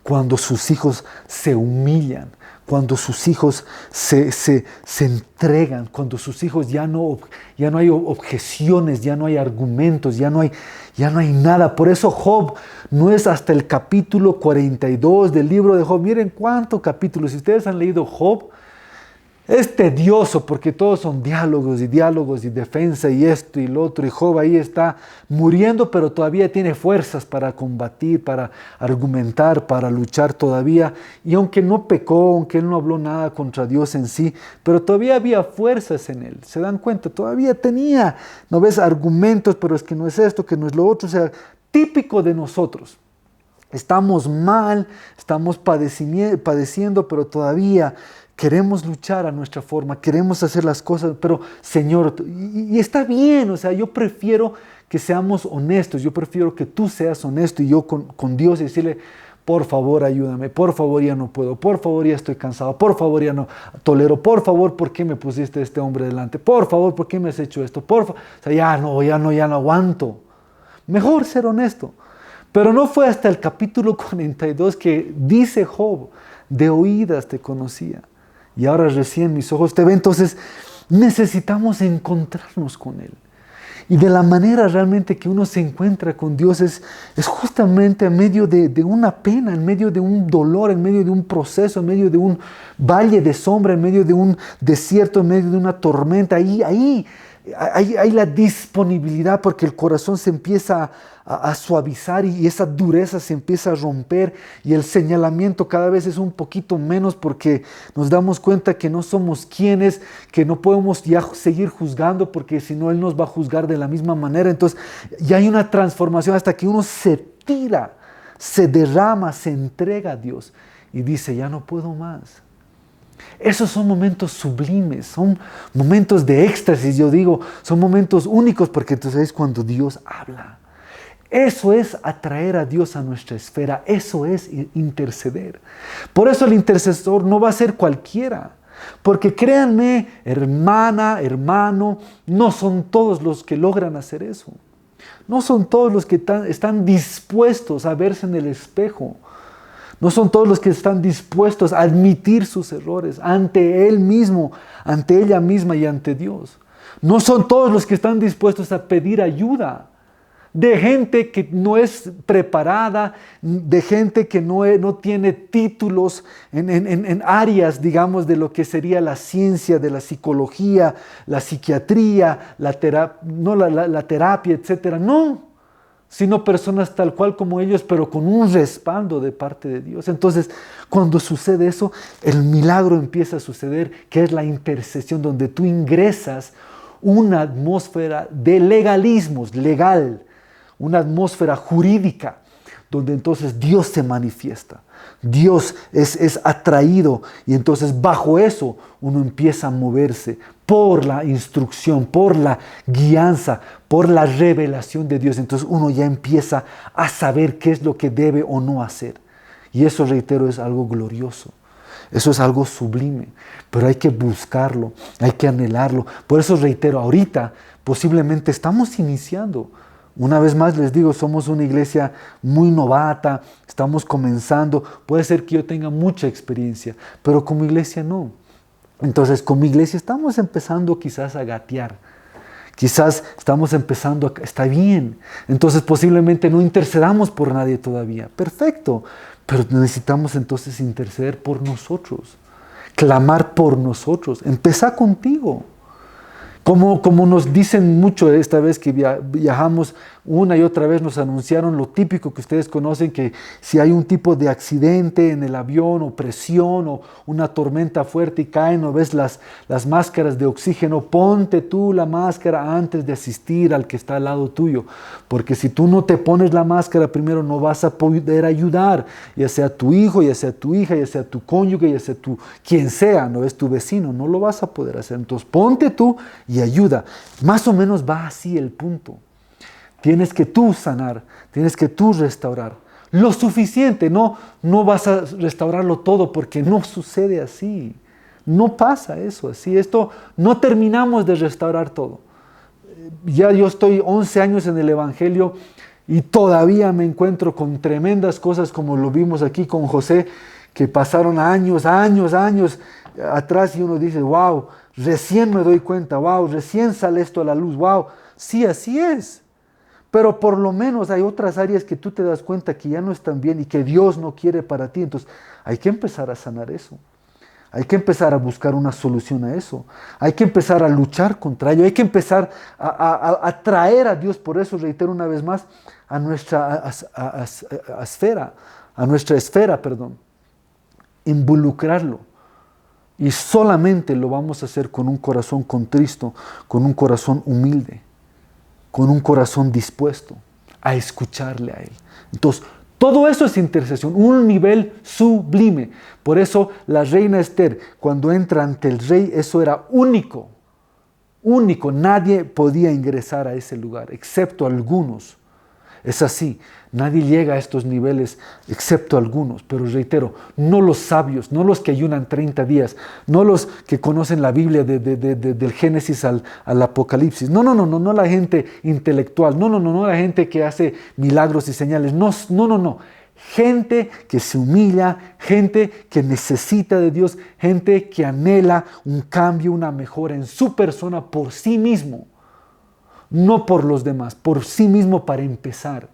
Cuando sus hijos se humillan, cuando sus hijos se entregan, cuando sus hijos ya no hay objeciones, ya no hay argumentos, ya no hay nada. Por eso Job no es hasta el capítulo 42 del libro de Job. Miren cuántos capítulos. Si ustedes han leído Job, es tedioso porque todos son diálogos y defensa y esto y lo otro. Y Job ahí está muriendo, pero todavía tiene fuerzas para combatir, para argumentar, para luchar todavía. Y aunque no pecó, aunque él no habló nada contra Dios en sí, pero todavía había fuerzas en él. ¿Se dan cuenta? Todavía tenía, ¿no ves? Argumentos, pero es que no es esto, que no es lo otro. O sea, típico de nosotros. Estamos mal, estamos padeciendo, pero todavía queremos luchar a nuestra forma, queremos hacer las cosas, pero Señor, y está bien, o sea, yo prefiero que seamos honestos, yo prefiero que tú seas honesto y yo con Dios y decirle, por favor ayúdame, por favor ya no puedo, por favor ya estoy cansado, por favor ya no tolero, por favor, ¿por qué me pusiste este hombre delante? Por favor, ¿por qué me has hecho esto? O sea, ya no aguanto. Mejor ser honesto. Pero no fue hasta el capítulo 42 que dice Job, de oídas te conocía y ahora recién mis ojos te ven. Entonces necesitamos encontrarnos con Él. Y de la manera realmente que uno se encuentra con Dios es justamente en medio de una pena, en medio de un dolor, en medio de un proceso, en medio de un valle de sombra, en medio de un desierto, en medio de una tormenta. Ahí hay la disponibilidad porque el corazón se empieza a suavizar y esa dureza se empieza a romper y el señalamiento cada vez es un poquito menos porque nos damos cuenta que no somos quienes, que no podemos ya seguir juzgando porque si no Él nos va a juzgar de la misma manera. Entonces ya hay una transformación hasta que uno se tira, se derrama, se entrega a Dios y dice, ya no puedo más. Esos son momentos sublimes, son momentos de éxtasis, yo digo, son momentos únicos porque entonces es cuando Dios habla. Eso es atraer a Dios a nuestra esfera, eso es interceder. Por eso el intercesor no va a ser cualquiera, porque créanme, hermana, hermano, no son todos los que logran hacer eso. No son todos los que están dispuestos a verse en el espejo. No son todos los que están dispuestos a admitir sus errores ante Él mismo, ante ella misma y ante Dios. No son todos los que están dispuestos a pedir ayuda de gente que no es preparada, de gente que no tiene títulos en áreas, digamos, de lo que sería la ciencia, de la psicología, la psiquiatría, la terapia, etc. No, sino personas tal cual como ellos, pero con un respaldo de parte de Dios. Entonces, cuando sucede eso, el milagro empieza a suceder, que es la intercesión, donde tú ingresas una atmósfera de legalismos, legal, una atmósfera jurídica, donde entonces Dios se manifiesta. Dios es atraído y entonces bajo eso uno empieza a moverse por la instrucción, por la guianza, por la revelación de Dios. Entonces uno ya empieza a saber qué es lo que debe o no hacer. Y eso, reitero, es algo glorioso. Eso es algo sublime, pero hay que buscarlo, hay que anhelarlo. Por eso, reitero, ahorita posiblemente estamos iniciando. Una vez más les digo, somos una iglesia muy novata, estamos comenzando, puede ser que yo tenga mucha experiencia, pero como iglesia no. Entonces, como iglesia estamos empezando quizás a gatear, quizás estamos empezando está bien, entonces posiblemente no intercedamos por nadie todavía, perfecto, pero necesitamos entonces interceder por nosotros, clamar por nosotros, empezar contigo. Como nos dicen mucho esta vez que viajamos, una y otra vez nos anunciaron lo típico que ustedes conocen, que si hay un tipo de accidente en el avión o presión o una tormenta fuerte y caen o ves las máscaras de oxígeno, ponte tú la máscara antes de asistir al que está al lado tuyo, porque si tú no te pones la máscara primero no vas a poder ayudar, ya sea tu hijo, ya sea tu hija, ya sea tu cónyuge, ya sea quien sea, no es tu vecino, no lo vas a poder hacer. Entonces ponte tú y ayuda. Más o menos va así el punto. Tienes que tú sanar, tienes que tú restaurar. Lo suficiente, no vas a restaurarlo todo porque no sucede así. No pasa eso así. No terminamos de restaurar todo. Ya yo estoy 11 años en el Evangelio y todavía me encuentro con tremendas cosas como lo vimos aquí con José, que pasaron años atrás y uno dice, wow, recién me doy cuenta, wow, recién sale esto a la luz, wow, sí, así es. Pero por lo menos hay otras áreas que tú te das cuenta que ya no están bien y que Dios no quiere para ti. Entonces hay que empezar a sanar eso. Hay que empezar a buscar una solución a eso. Hay que empezar a luchar contra ello. Hay que empezar a traer a Dios, por eso reitero una vez más, a nuestra esfera, involucrarlo. Y solamente lo vamos a hacer con un corazón contristo, con un corazón humilde, con un corazón dispuesto a escucharle a Él. Entonces, Todo eso es intercesión, un nivel sublime. Por eso la reina Esther, cuando entra ante el rey, eso era único. Único, nadie podía ingresar a ese lugar, excepto algunos. Es así, nadie llega a estos niveles excepto algunos, pero reitero, no los sabios, no los que ayunan 30 días, no los que conocen la Biblia del Génesis al Apocalipsis, no la gente intelectual, no la gente que hace milagros y señales, no. Gente que se humilla, gente que necesita de Dios, gente que anhela un cambio, una mejora en su persona por sí mismo. No por los demás, por sí mismo para empezar,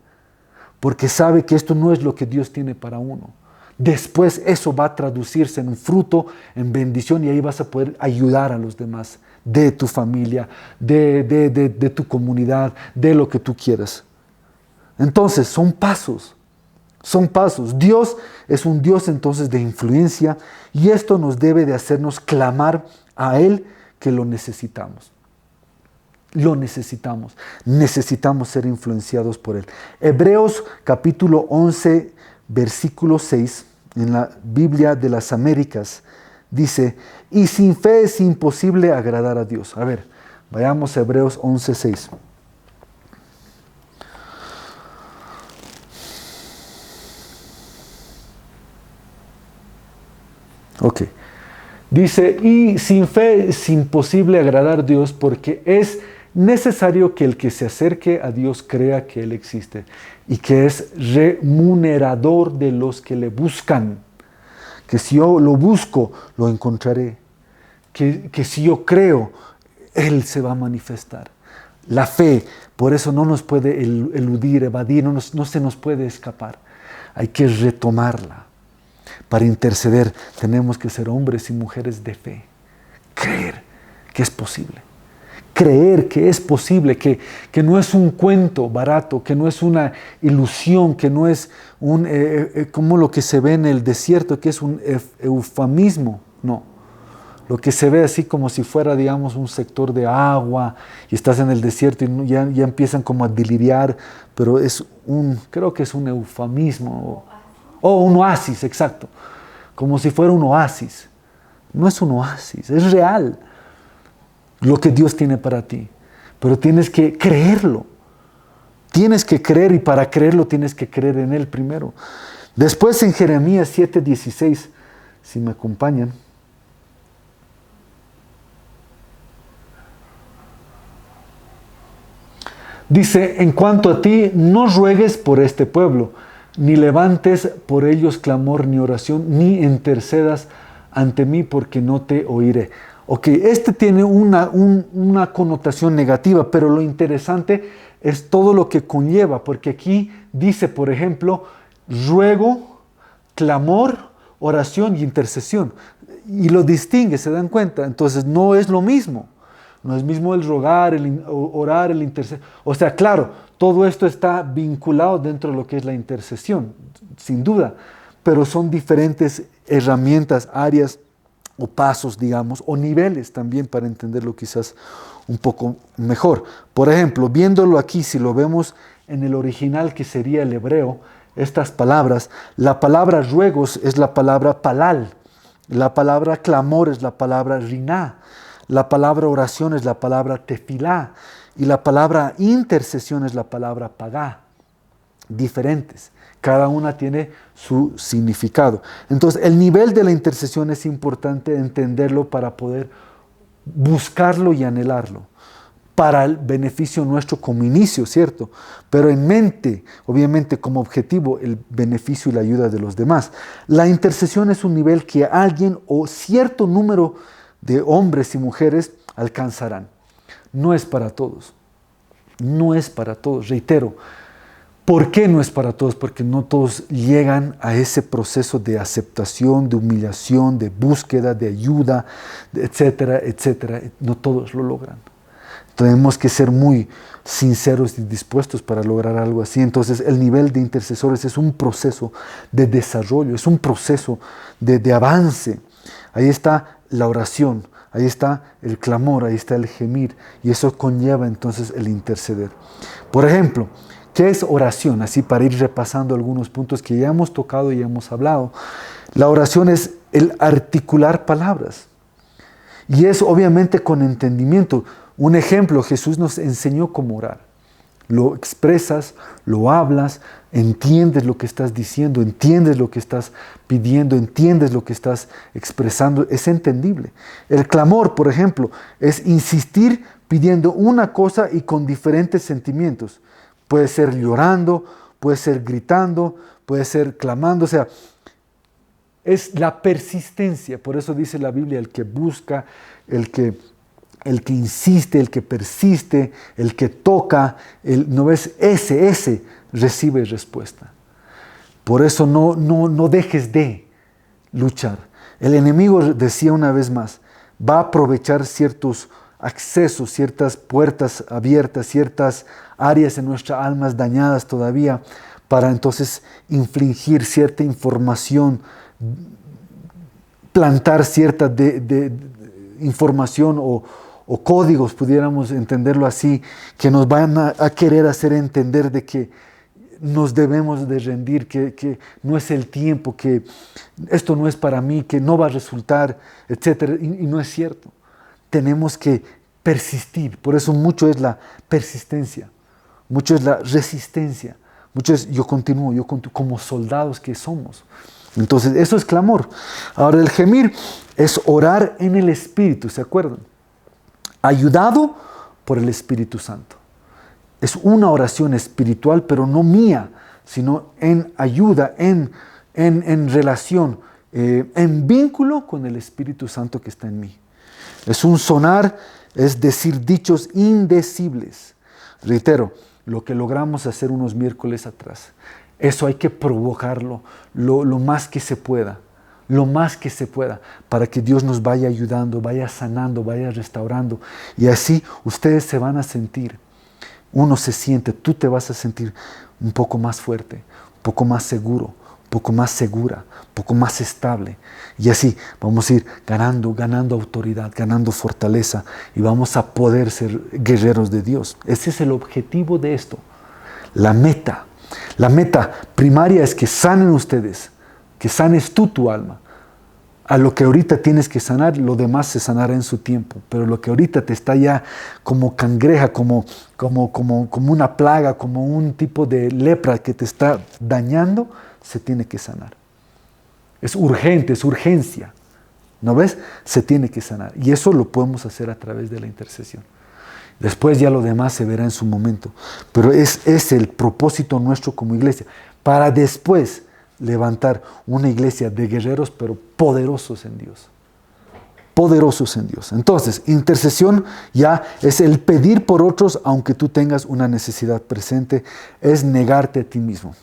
porque sabe que esto no es lo que Dios tiene para uno. Después eso va a traducirse en un fruto, en bendición, y ahí vas a poder ayudar a los demás, de tu familia, de tu comunidad, de lo que tú quieras. Entonces, son pasos. Dios es un Dios entonces de influencia, y esto nos debe de hacernos clamar a Él que lo necesitamos. Necesitamos ser influenciados por Él. Hebreos capítulo 11, versículo 6, en la Biblia de las Américas, dice, y sin fe es imposible agradar a Dios. A ver, vayamos a Hebreos 11, 6. Ok. Dice, y sin fe es imposible agradar a Dios porque es necesario que el que se acerque a Dios crea que Él existe y que es remunerador de los que le buscan. Que si yo lo busco, lo encontraré. Que si yo creo, Él se va a manifestar. La fe, por eso no nos puede eludir, evadir, no se nos puede escapar. Hay que retomarla. Para interceder tenemos que ser hombres y mujeres de fe. Creer que es posible. Creer que es posible, que no es un cuento barato, que no es una ilusión, que no es como lo que se ve en el desierto, que es un eufemismo. No. Lo que se ve así como si fuera, digamos, un sector de agua y estás en el desierto y ya empiezan como a deliriar, pero creo que es un eufemismo. O un oasis, exacto. Como si fuera un oasis. No es un oasis, es real lo que Dios tiene para ti. Pero tienes que creerlo. Tienes que creer, y para creerlo tienes que creer en Él primero. Después en Jeremías 7:16, si me acompañan. Dice, en cuanto a ti, no ruegues por este pueblo, ni levantes por ellos clamor ni oración, ni intercedas ante mí, porque no te oiré. Ok, este tiene una connotación negativa, pero lo interesante es todo lo que conlleva, porque aquí dice, por ejemplo, ruego, clamor, oración y intercesión. Y lo distingue, ¿se dan cuenta? Entonces no es lo mismo. No es mismo el rogar, el orar, el interceder. O sea, claro, todo esto está vinculado dentro de lo que es la intercesión, sin duda, pero son diferentes herramientas, áreas o pasos, digamos, o niveles también para entenderlo quizás un poco mejor. Por ejemplo, viéndolo aquí, si lo vemos en el original que sería el hebreo, estas palabras, la palabra ruegos es la palabra palal, la palabra clamor es la palabra riná, la palabra oración es la palabra tefilá y la palabra intercesión es la palabra pagá. Diferentes. Cada una tiene su significado. Entonces, el nivel de la intercesión es importante entenderlo para poder buscarlo y anhelarlo. Para el beneficio nuestro como inicio, ¿cierto? Pero en mente, obviamente como objetivo, el beneficio y la ayuda de los demás. La intercesión es un nivel que alguien o cierto número de hombres y mujeres alcanzarán. No es para todos. No es para todos, reitero. ¿Por qué no es para todos? Porque no todos llegan a ese proceso de aceptación, de humillación, de búsqueda, de ayuda, etcétera, etcétera. No todos lo logran. Tenemos que ser muy sinceros y dispuestos para lograr algo así. Entonces, el nivel de intercesores es un proceso de desarrollo, es un proceso de avance. Ahí está la oración, ahí está el clamor, ahí está el gemir, y eso conlleva entonces el interceder. Por ejemplo, ¿Qué es oración? Así para ir repasando algunos puntos que ya hemos tocado y ya hemos hablado. La oración es el articular palabras. Y es obviamente con entendimiento. Un ejemplo, Jesús nos enseñó cómo orar. Lo expresas, lo hablas, entiendes lo que estás diciendo, entiendes lo que estás pidiendo, entiendes lo que estás expresando, es entendible. El clamor, por ejemplo, es insistir pidiendo una cosa y con diferentes sentimientos. Puede ser llorando, puede ser gritando, puede ser clamando, o sea, es la persistencia. Por eso dice la Biblia, el que busca, el que insiste, el que persiste, el que toca, ¿no ves? Ese recibe respuesta. Por eso no dejes de luchar. El enemigo, decía una vez más, va a aprovechar ciertos accesos, ciertas puertas abiertas, ciertas áreas en nuestras almas dañadas todavía, para entonces infligir cierta información, plantar cierta información o códigos, pudiéramos entenderlo así, que nos van a querer hacer entender de que nos debemos de rendir, que no es el tiempo, que esto no es para mí, que no va a resultar, etc. Y no es cierto. Tenemos que persistir. Por eso mucho es la persistencia, mucho es la resistencia, mucho es yo continúo como soldados que somos. Entonces eso es clamor. Ahora el gemir es orar en el Espíritu, ¿se acuerdan? Ayudado por el Espíritu Santo. Es una oración espiritual, pero no mía, sino en ayuda, en relación, en vínculo con el Espíritu Santo que está en mí. Es un sonar, es decir dichos indecibles. Reitero, lo que logramos hacer unos miércoles atrás. Eso hay que provocarlo lo más que se pueda. Lo más que se pueda, para que Dios nos vaya ayudando, vaya sanando, vaya restaurando. Y así ustedes se van a sentir, uno se siente, tú te vas a sentir un poco más fuerte, un poco más seguro, un poco más segura, un poco más estable. Y así vamos a ir ganando autoridad, ganando fortaleza, y vamos a poder ser guerreros de Dios. Ese es el objetivo de esto. La meta primaria es que sanen ustedes, que sanes tú tu alma. A lo que ahorita tienes que sanar, lo demás se sanará en su tiempo. Pero lo que ahorita te está ya como cangreja, como una plaga, como un tipo de lepra que te está dañando, se tiene que sanar. Es urgente, es urgencia. ¿No ves? Se tiene que sanar. Y eso lo podemos hacer a través de la intercesión. Después ya lo demás se verá en su momento. Pero es el propósito nuestro como iglesia. Para después levantar una iglesia de guerreros, pero poderosos en Dios. Poderosos en Dios. Entonces, intercesión ya es el pedir por otros, aunque tú tengas una necesidad presente, es negarte a ti mismo.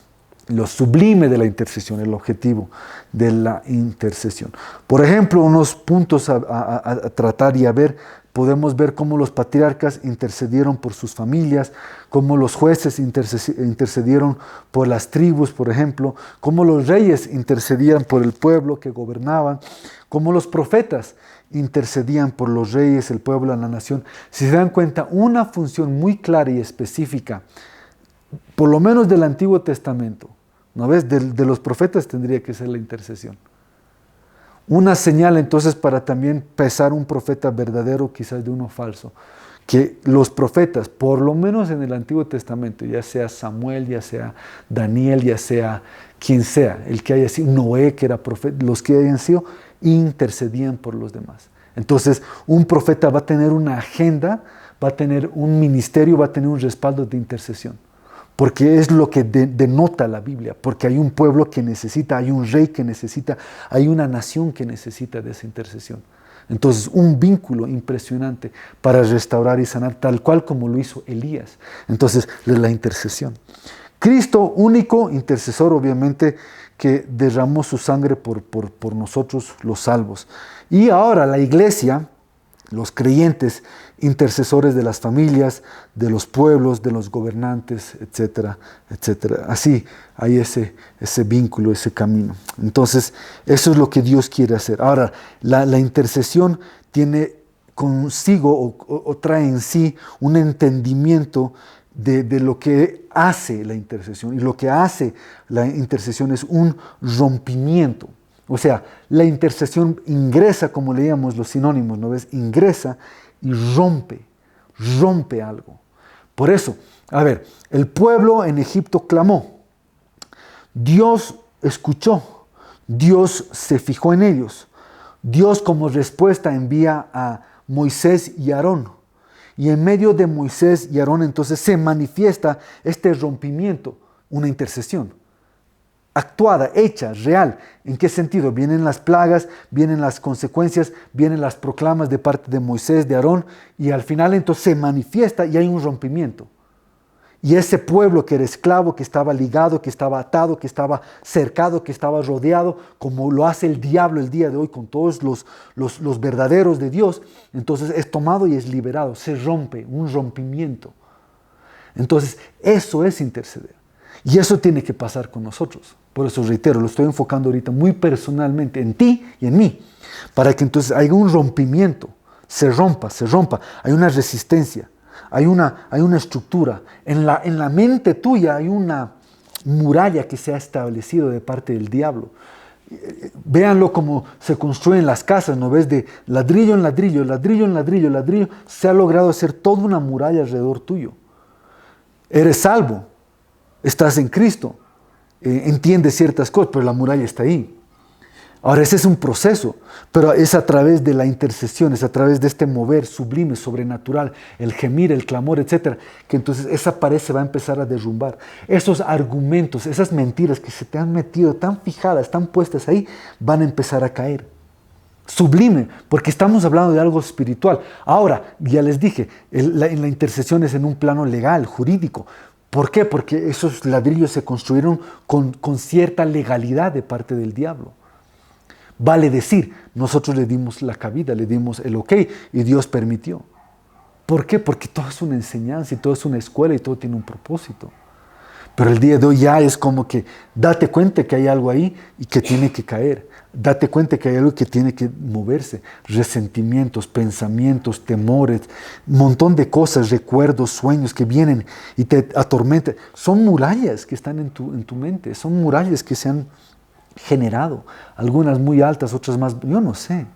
Lo sublime de la intercesión, el objetivo de la intercesión. Por ejemplo, unos puntos a tratar y a ver, podemos ver cómo los patriarcas intercedieron por sus familias, cómo los jueces intercedieron por las tribus, por ejemplo, cómo los reyes intercedían por el pueblo que gobernaban, cómo los profetas intercedían por los reyes, el pueblo, la nación. Si se dan cuenta, una función muy clara y específica, por lo menos del Antiguo Testamento, ¿no ves? De los profetas tendría que ser la intercesión. Una señal entonces para también pesar un profeta verdadero quizás de uno falso. Que los profetas, por lo menos en el Antiguo Testamento, ya sea Samuel, ya sea Daniel, ya sea quien sea, el que haya sido, Noé que era profeta, los que hayan sido, intercedían por los demás. Entonces un profeta va a tener una agenda, va a tener un ministerio, va a tener un respaldo de intercesión. Porque es lo que denota la Biblia, porque hay un pueblo que necesita, hay un rey que necesita, hay una nación que necesita de esa intercesión. Entonces, un vínculo impresionante para restaurar y sanar, tal cual como lo hizo Elías. Entonces, la intercesión. Cristo, único intercesor, obviamente, que derramó su sangre por nosotros, los salvos. Y ahora la iglesia, los creyentes, intercesores de las familias, de los pueblos, de los gobernantes, etcétera, etcétera. Así hay ese vínculo, ese camino. Entonces, eso es lo que Dios quiere hacer. Ahora, la intercesión tiene consigo o trae en sí un entendimiento de lo que hace la intercesión. Y lo que hace la intercesión es un rompimiento. O sea, la intercesión ingresa, como leíamos los sinónimos, ¿no ves? Ingresa y rompe algo. Por eso, a ver, el pueblo en Egipto clamó. Dios escuchó. Dios se fijó en ellos. Dios como respuesta envía a Moisés y Aarón. Y en medio de Moisés y Aarón entonces se manifiesta este rompimiento, una intercesión. Actuada, hecha, real. ¿En qué sentido? Vienen las plagas, vienen las consecuencias, vienen las proclamas de parte de Moisés, de Aarón, y al final entonces se manifiesta y hay un rompimiento. Y ese pueblo que era esclavo, que estaba ligado, que estaba atado, que estaba cercado, que estaba rodeado, como lo hace el diablo el día de hoy con todos los verdaderos de Dios, entonces es tomado y es liberado, se rompe, un rompimiento. Entonces eso es interceder. Y eso tiene que pasar con nosotros. Por eso reitero, lo estoy enfocando ahorita muy personalmente en ti y en mí, para que entonces haya un rompimiento, se rompa, hay una resistencia. Hay una estructura. En la mente tuya hay una muralla que se ha establecido de parte del diablo. Véanlo como se construyen las casas, ¿no ves? De ladrillo en ladrillo, ladrillo en ladrillo, ladrillo. Se ha logrado hacer toda una muralla alrededor tuyo. Eres salvo, estás en Cristo, entiendes ciertas cosas, pero la muralla está ahí. Ahora, ese es un proceso, pero es a través de la intercesión, es a través de este mover sublime, sobrenatural, el gemir, el clamor, etcétera, que entonces esa pared se va a empezar a derrumbar. Esos argumentos, esas mentiras que se te han metido tan fijadas, tan puestas ahí, van a empezar a caer. Sublime, porque estamos hablando de algo espiritual. Ahora, ya les dije, la intercesión es en un plano legal, jurídico. ¿Por qué? Porque esos ladrillos se construyeron con cierta legalidad de parte del diablo. Vale decir, nosotros le dimos la cabida, le dimos el ok y Dios permitió. ¿Por qué? Porque todo es una enseñanza y todo es una escuela y todo tiene un propósito. Pero el día de hoy ya es como que date cuenta que hay algo ahí y que tiene que caer. Date cuenta que hay algo que tiene que moverse. Resentimientos, pensamientos, temores, un montón de cosas, recuerdos, sueños que vienen y te atormentan. Son murallas que están en tu mente, son murallas que se han generado, algunas muy altas, otras más, yo no sé,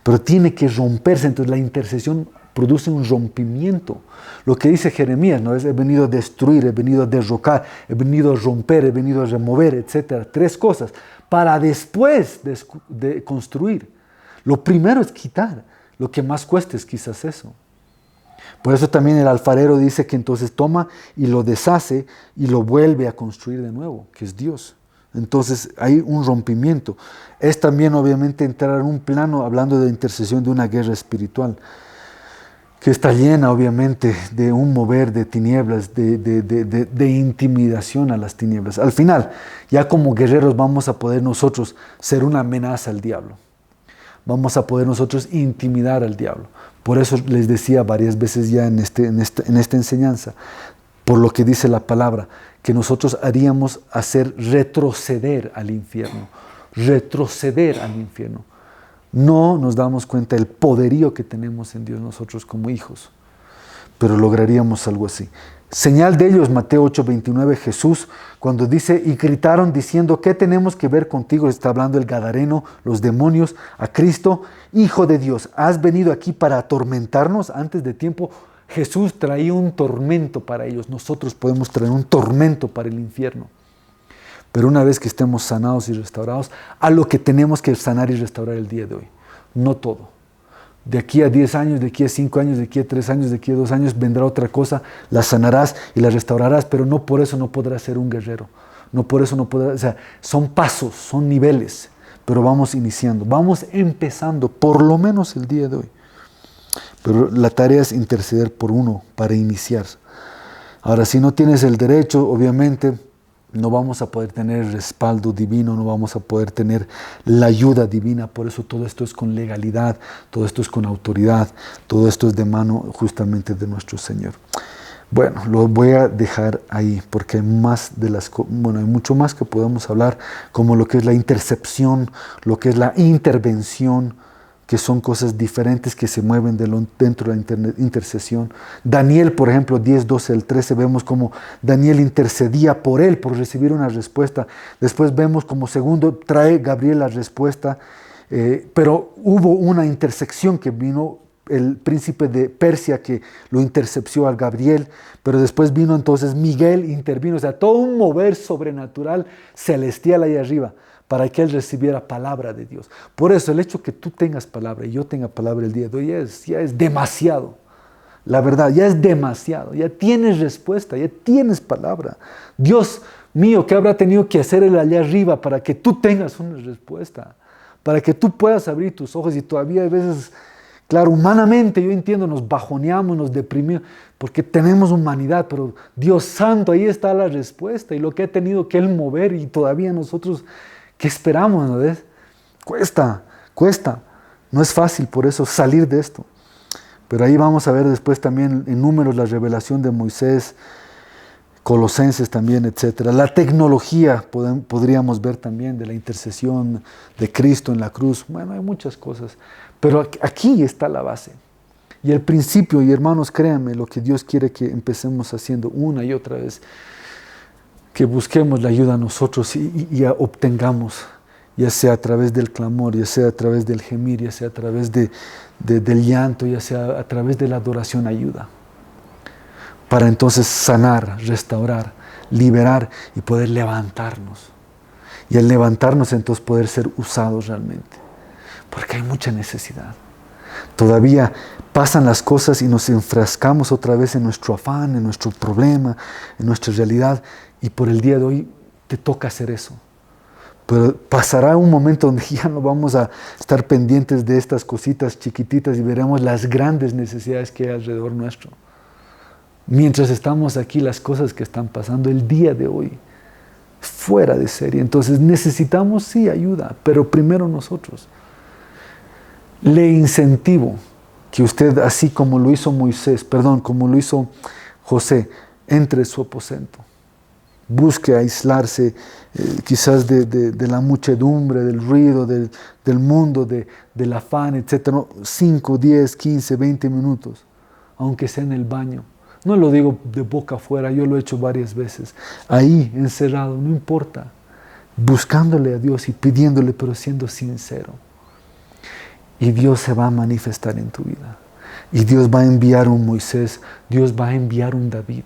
pero tiene que romperse. Entonces la intercesión produce un rompimiento. Lo que dice Jeremías, ¿no? He venido a destruir, he venido a derrocar, he venido a romper, he venido a remover, etc. 3 cosas, para después de construir. Lo primero es quitar, lo que más cuesta es quizás eso. Por eso también el alfarero dice que entonces toma y lo deshace y lo vuelve a construir de nuevo, que es Dios. Entonces hay un rompimiento. Es también obviamente entrar en un plano, hablando de intercesión, de una guerra espiritual, que está llena obviamente de un mover de tinieblas, de intimidación a las tinieblas. Al final, ya como guerreros vamos a poder nosotros ser una amenaza al diablo. Vamos a poder nosotros intimidar al diablo. Por eso les decía varias veces ya en esta enseñanza, por lo que dice la palabra, que nosotros haríamos hacer retroceder al infierno. Retroceder al infierno. No nos damos cuenta del poderío que tenemos en Dios nosotros como hijos, pero lograríamos algo así. Señal de ellos, Mateo 8:29, Jesús, cuando dice, y gritaron diciendo, ¿qué tenemos que ver contigo? Está hablando el gadareno, los demonios, a Cristo, Hijo de Dios, ¿has venido aquí para atormentarnos antes de tiempo? Jesús traía un tormento para ellos. Nosotros podemos traer un tormento para el infierno. Pero una vez que estemos sanados y restaurados, a lo que tenemos que sanar y restaurar el día de hoy. No todo. De aquí a 10 años, de aquí a 5 años, de aquí a 3 años, de aquí a 2 años vendrá otra cosa, la sanarás y la restaurarás, pero no por eso no podrás ser un guerrero. No por eso no podrás, o sea, son pasos, son niveles, pero vamos iniciando, vamos empezando, por lo menos el día de hoy. Pero la tarea es interceder por uno para iniciar. Ahora, si no tienes el derecho, obviamente no vamos a poder tener el respaldo divino, no vamos a poder tener la ayuda divina. Por eso todo esto es con legalidad, todo esto es con autoridad, todo esto es de mano justamente de nuestro Señor. Bueno, lo voy a dejar ahí porque hay hay mucho más que podemos hablar, como lo que es la intercepción, lo que es la intervención, que son cosas diferentes que se mueven dentro de la intercesión. Daniel, por ejemplo, 10, 12 al 13, vemos como Daniel intercedía por él, por recibir una respuesta. Después vemos como segundo trae Gabriel la respuesta, pero hubo una intersección que vino el príncipe de Persia que lo intercepció a Gabriel, pero después vino entonces Miguel, intervino, o sea, todo un mover sobrenatural celestial ahí arriba, para que él recibiera palabra de Dios. Por eso el hecho que tú tengas palabra y yo tenga palabra el día de hoy ya es demasiado. La verdad, ya es demasiado. Ya tienes respuesta, ya tienes palabra. Dios mío, ¿qué habrá tenido que hacer él allá arriba para que tú tengas una respuesta? Para que tú puedas abrir tus ojos y todavía a veces, claro, humanamente yo entiendo, nos bajoneamos, nos deprimimos, porque tenemos humanidad, pero Dios santo, ahí está la respuesta y lo que ha tenido que él mover y todavía nosotros... ¿Qué esperamos? ¿No ves? Cuesta. No es fácil por eso salir de esto. Pero ahí vamos a ver después también en Números la revelación de Moisés, Colosenses también, etc. La tecnología podríamos ver también de la intercesión de Cristo en la cruz. Bueno, hay muchas cosas. Pero aquí está la base. Y el principio, y hermanos, créanme, lo que Dios quiere que empecemos haciendo una y otra vez, que busquemos la ayuda a nosotros y obtengamos, ya sea a través del clamor, ya sea a través del gemir, ya sea a través del llanto, ya sea a través de la adoración, ayuda. Para entonces sanar, restaurar, liberar y poder levantarnos. Y al levantarnos entonces poder ser usados realmente. Porque hay mucha necesidad. Todavía pasan las cosas y nos enfrascamos otra vez en nuestro afán, en nuestro problema, en nuestra realidad. Y por el día de hoy te toca hacer eso. Pero pasará un momento donde ya no vamos a estar pendientes de estas cositas chiquititas y veremos las grandes necesidades que hay alrededor nuestro. Mientras estamos aquí, las cosas que están pasando el día de hoy, fuera de serie. Entonces necesitamos sí ayuda, pero primero nosotros. Le incentivo que usted, así como lo hizo como lo hizo José, entre en su aposento. Busque aislarse quizás de la muchedumbre, del ruido, del mundo, del afán, etc. 5, 10, 15, 20 minutos, aunque sea en el baño. No lo digo de boca afuera, yo lo he hecho varias veces. Ahí, encerrado, no importa. Buscándole a Dios y pidiéndole, pero siendo sincero. Y Dios se va a manifestar en tu vida. Y Dios va a enviar un Moisés, Dios va a enviar un David.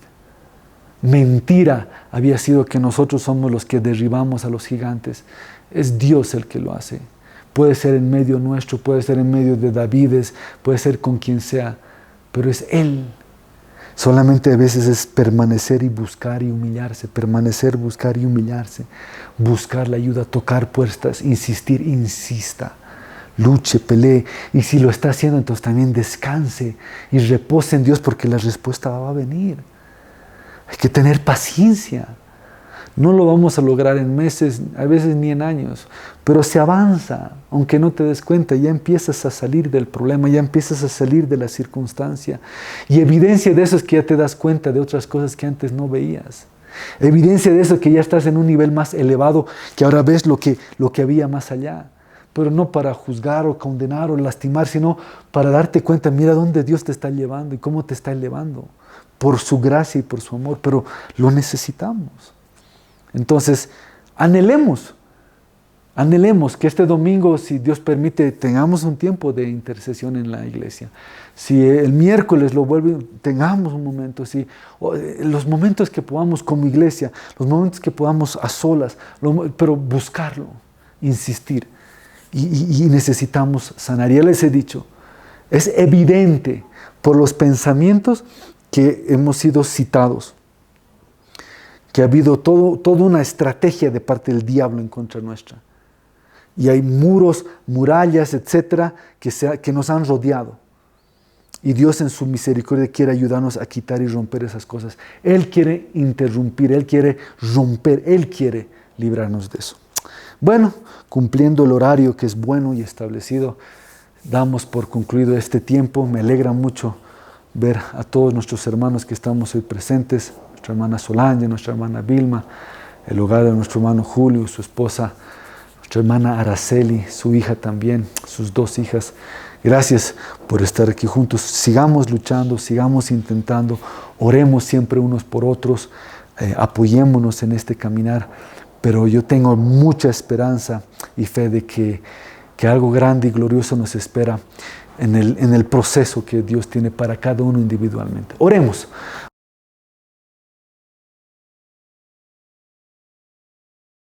Mentira había sido que nosotros somos los que derribamos a los gigantes. Es Dios el que lo hace. Puede ser en medio nuestro, puede ser en medio de Davides, puede ser con quien sea, pero es Él. Solamente a veces es permanecer y buscar y humillarse, permanecer, buscar y humillarse, buscar la ayuda, tocar puertas, insistir, insista, luche, pelee. Y si lo está haciendo, entonces también descanse y repose en Dios porque la respuesta va a venir. Hay que tener paciencia. No lo vamos a lograr en meses, a veces ni en años, pero se avanza, aunque no te des cuenta, ya empiezas a salir del problema, ya empiezas a salir de la circunstancia. Y evidencia de eso es que ya te das cuenta de otras cosas que antes no veías. Evidencia de eso es que ya estás en un nivel más elevado, que ahora ves lo que había más allá. Pero no para juzgar o condenar o lastimar, sino para darte cuenta, mira dónde Dios te está llevando y cómo te está elevando. Por su gracia y por su amor, pero lo necesitamos. Entonces, anhelemos que este domingo, si Dios permite, tengamos un tiempo de intercesión en la iglesia. Si el miércoles lo vuelve, tengamos un momento, los momentos que podamos como iglesia, los momentos que podamos a solas, pero buscarlo, insistir. Y necesitamos sanar. Ya les he dicho, es evidente por los pensamientos que hemos sido citados, que ha habido toda una estrategia de parte del diablo en contra nuestra. Y hay muros, murallas, etcétera, que nos han rodeado. Y Dios en su misericordia quiere ayudarnos a quitar y romper esas cosas. Él quiere interrumpir, Él quiere romper, Él quiere librarnos de eso. Bueno, cumpliendo el horario que es bueno y establecido, damos por concluido este tiempo. Me alegra mucho ver a todos nuestros hermanos que estamos hoy presentes, nuestra hermana Solange, nuestra hermana Vilma, el hogar de nuestro hermano Julio, su esposa, nuestra hermana Araceli, su hija también, sus 2 hijas. Gracias por estar aquí juntos. Sigamos luchando, sigamos intentando, oremos siempre unos por otros, apoyémonos en este caminar. Pero yo tengo mucha esperanza y fe de que algo grande y glorioso nos espera en el proceso que Dios tiene para cada uno individualmente. Oremos.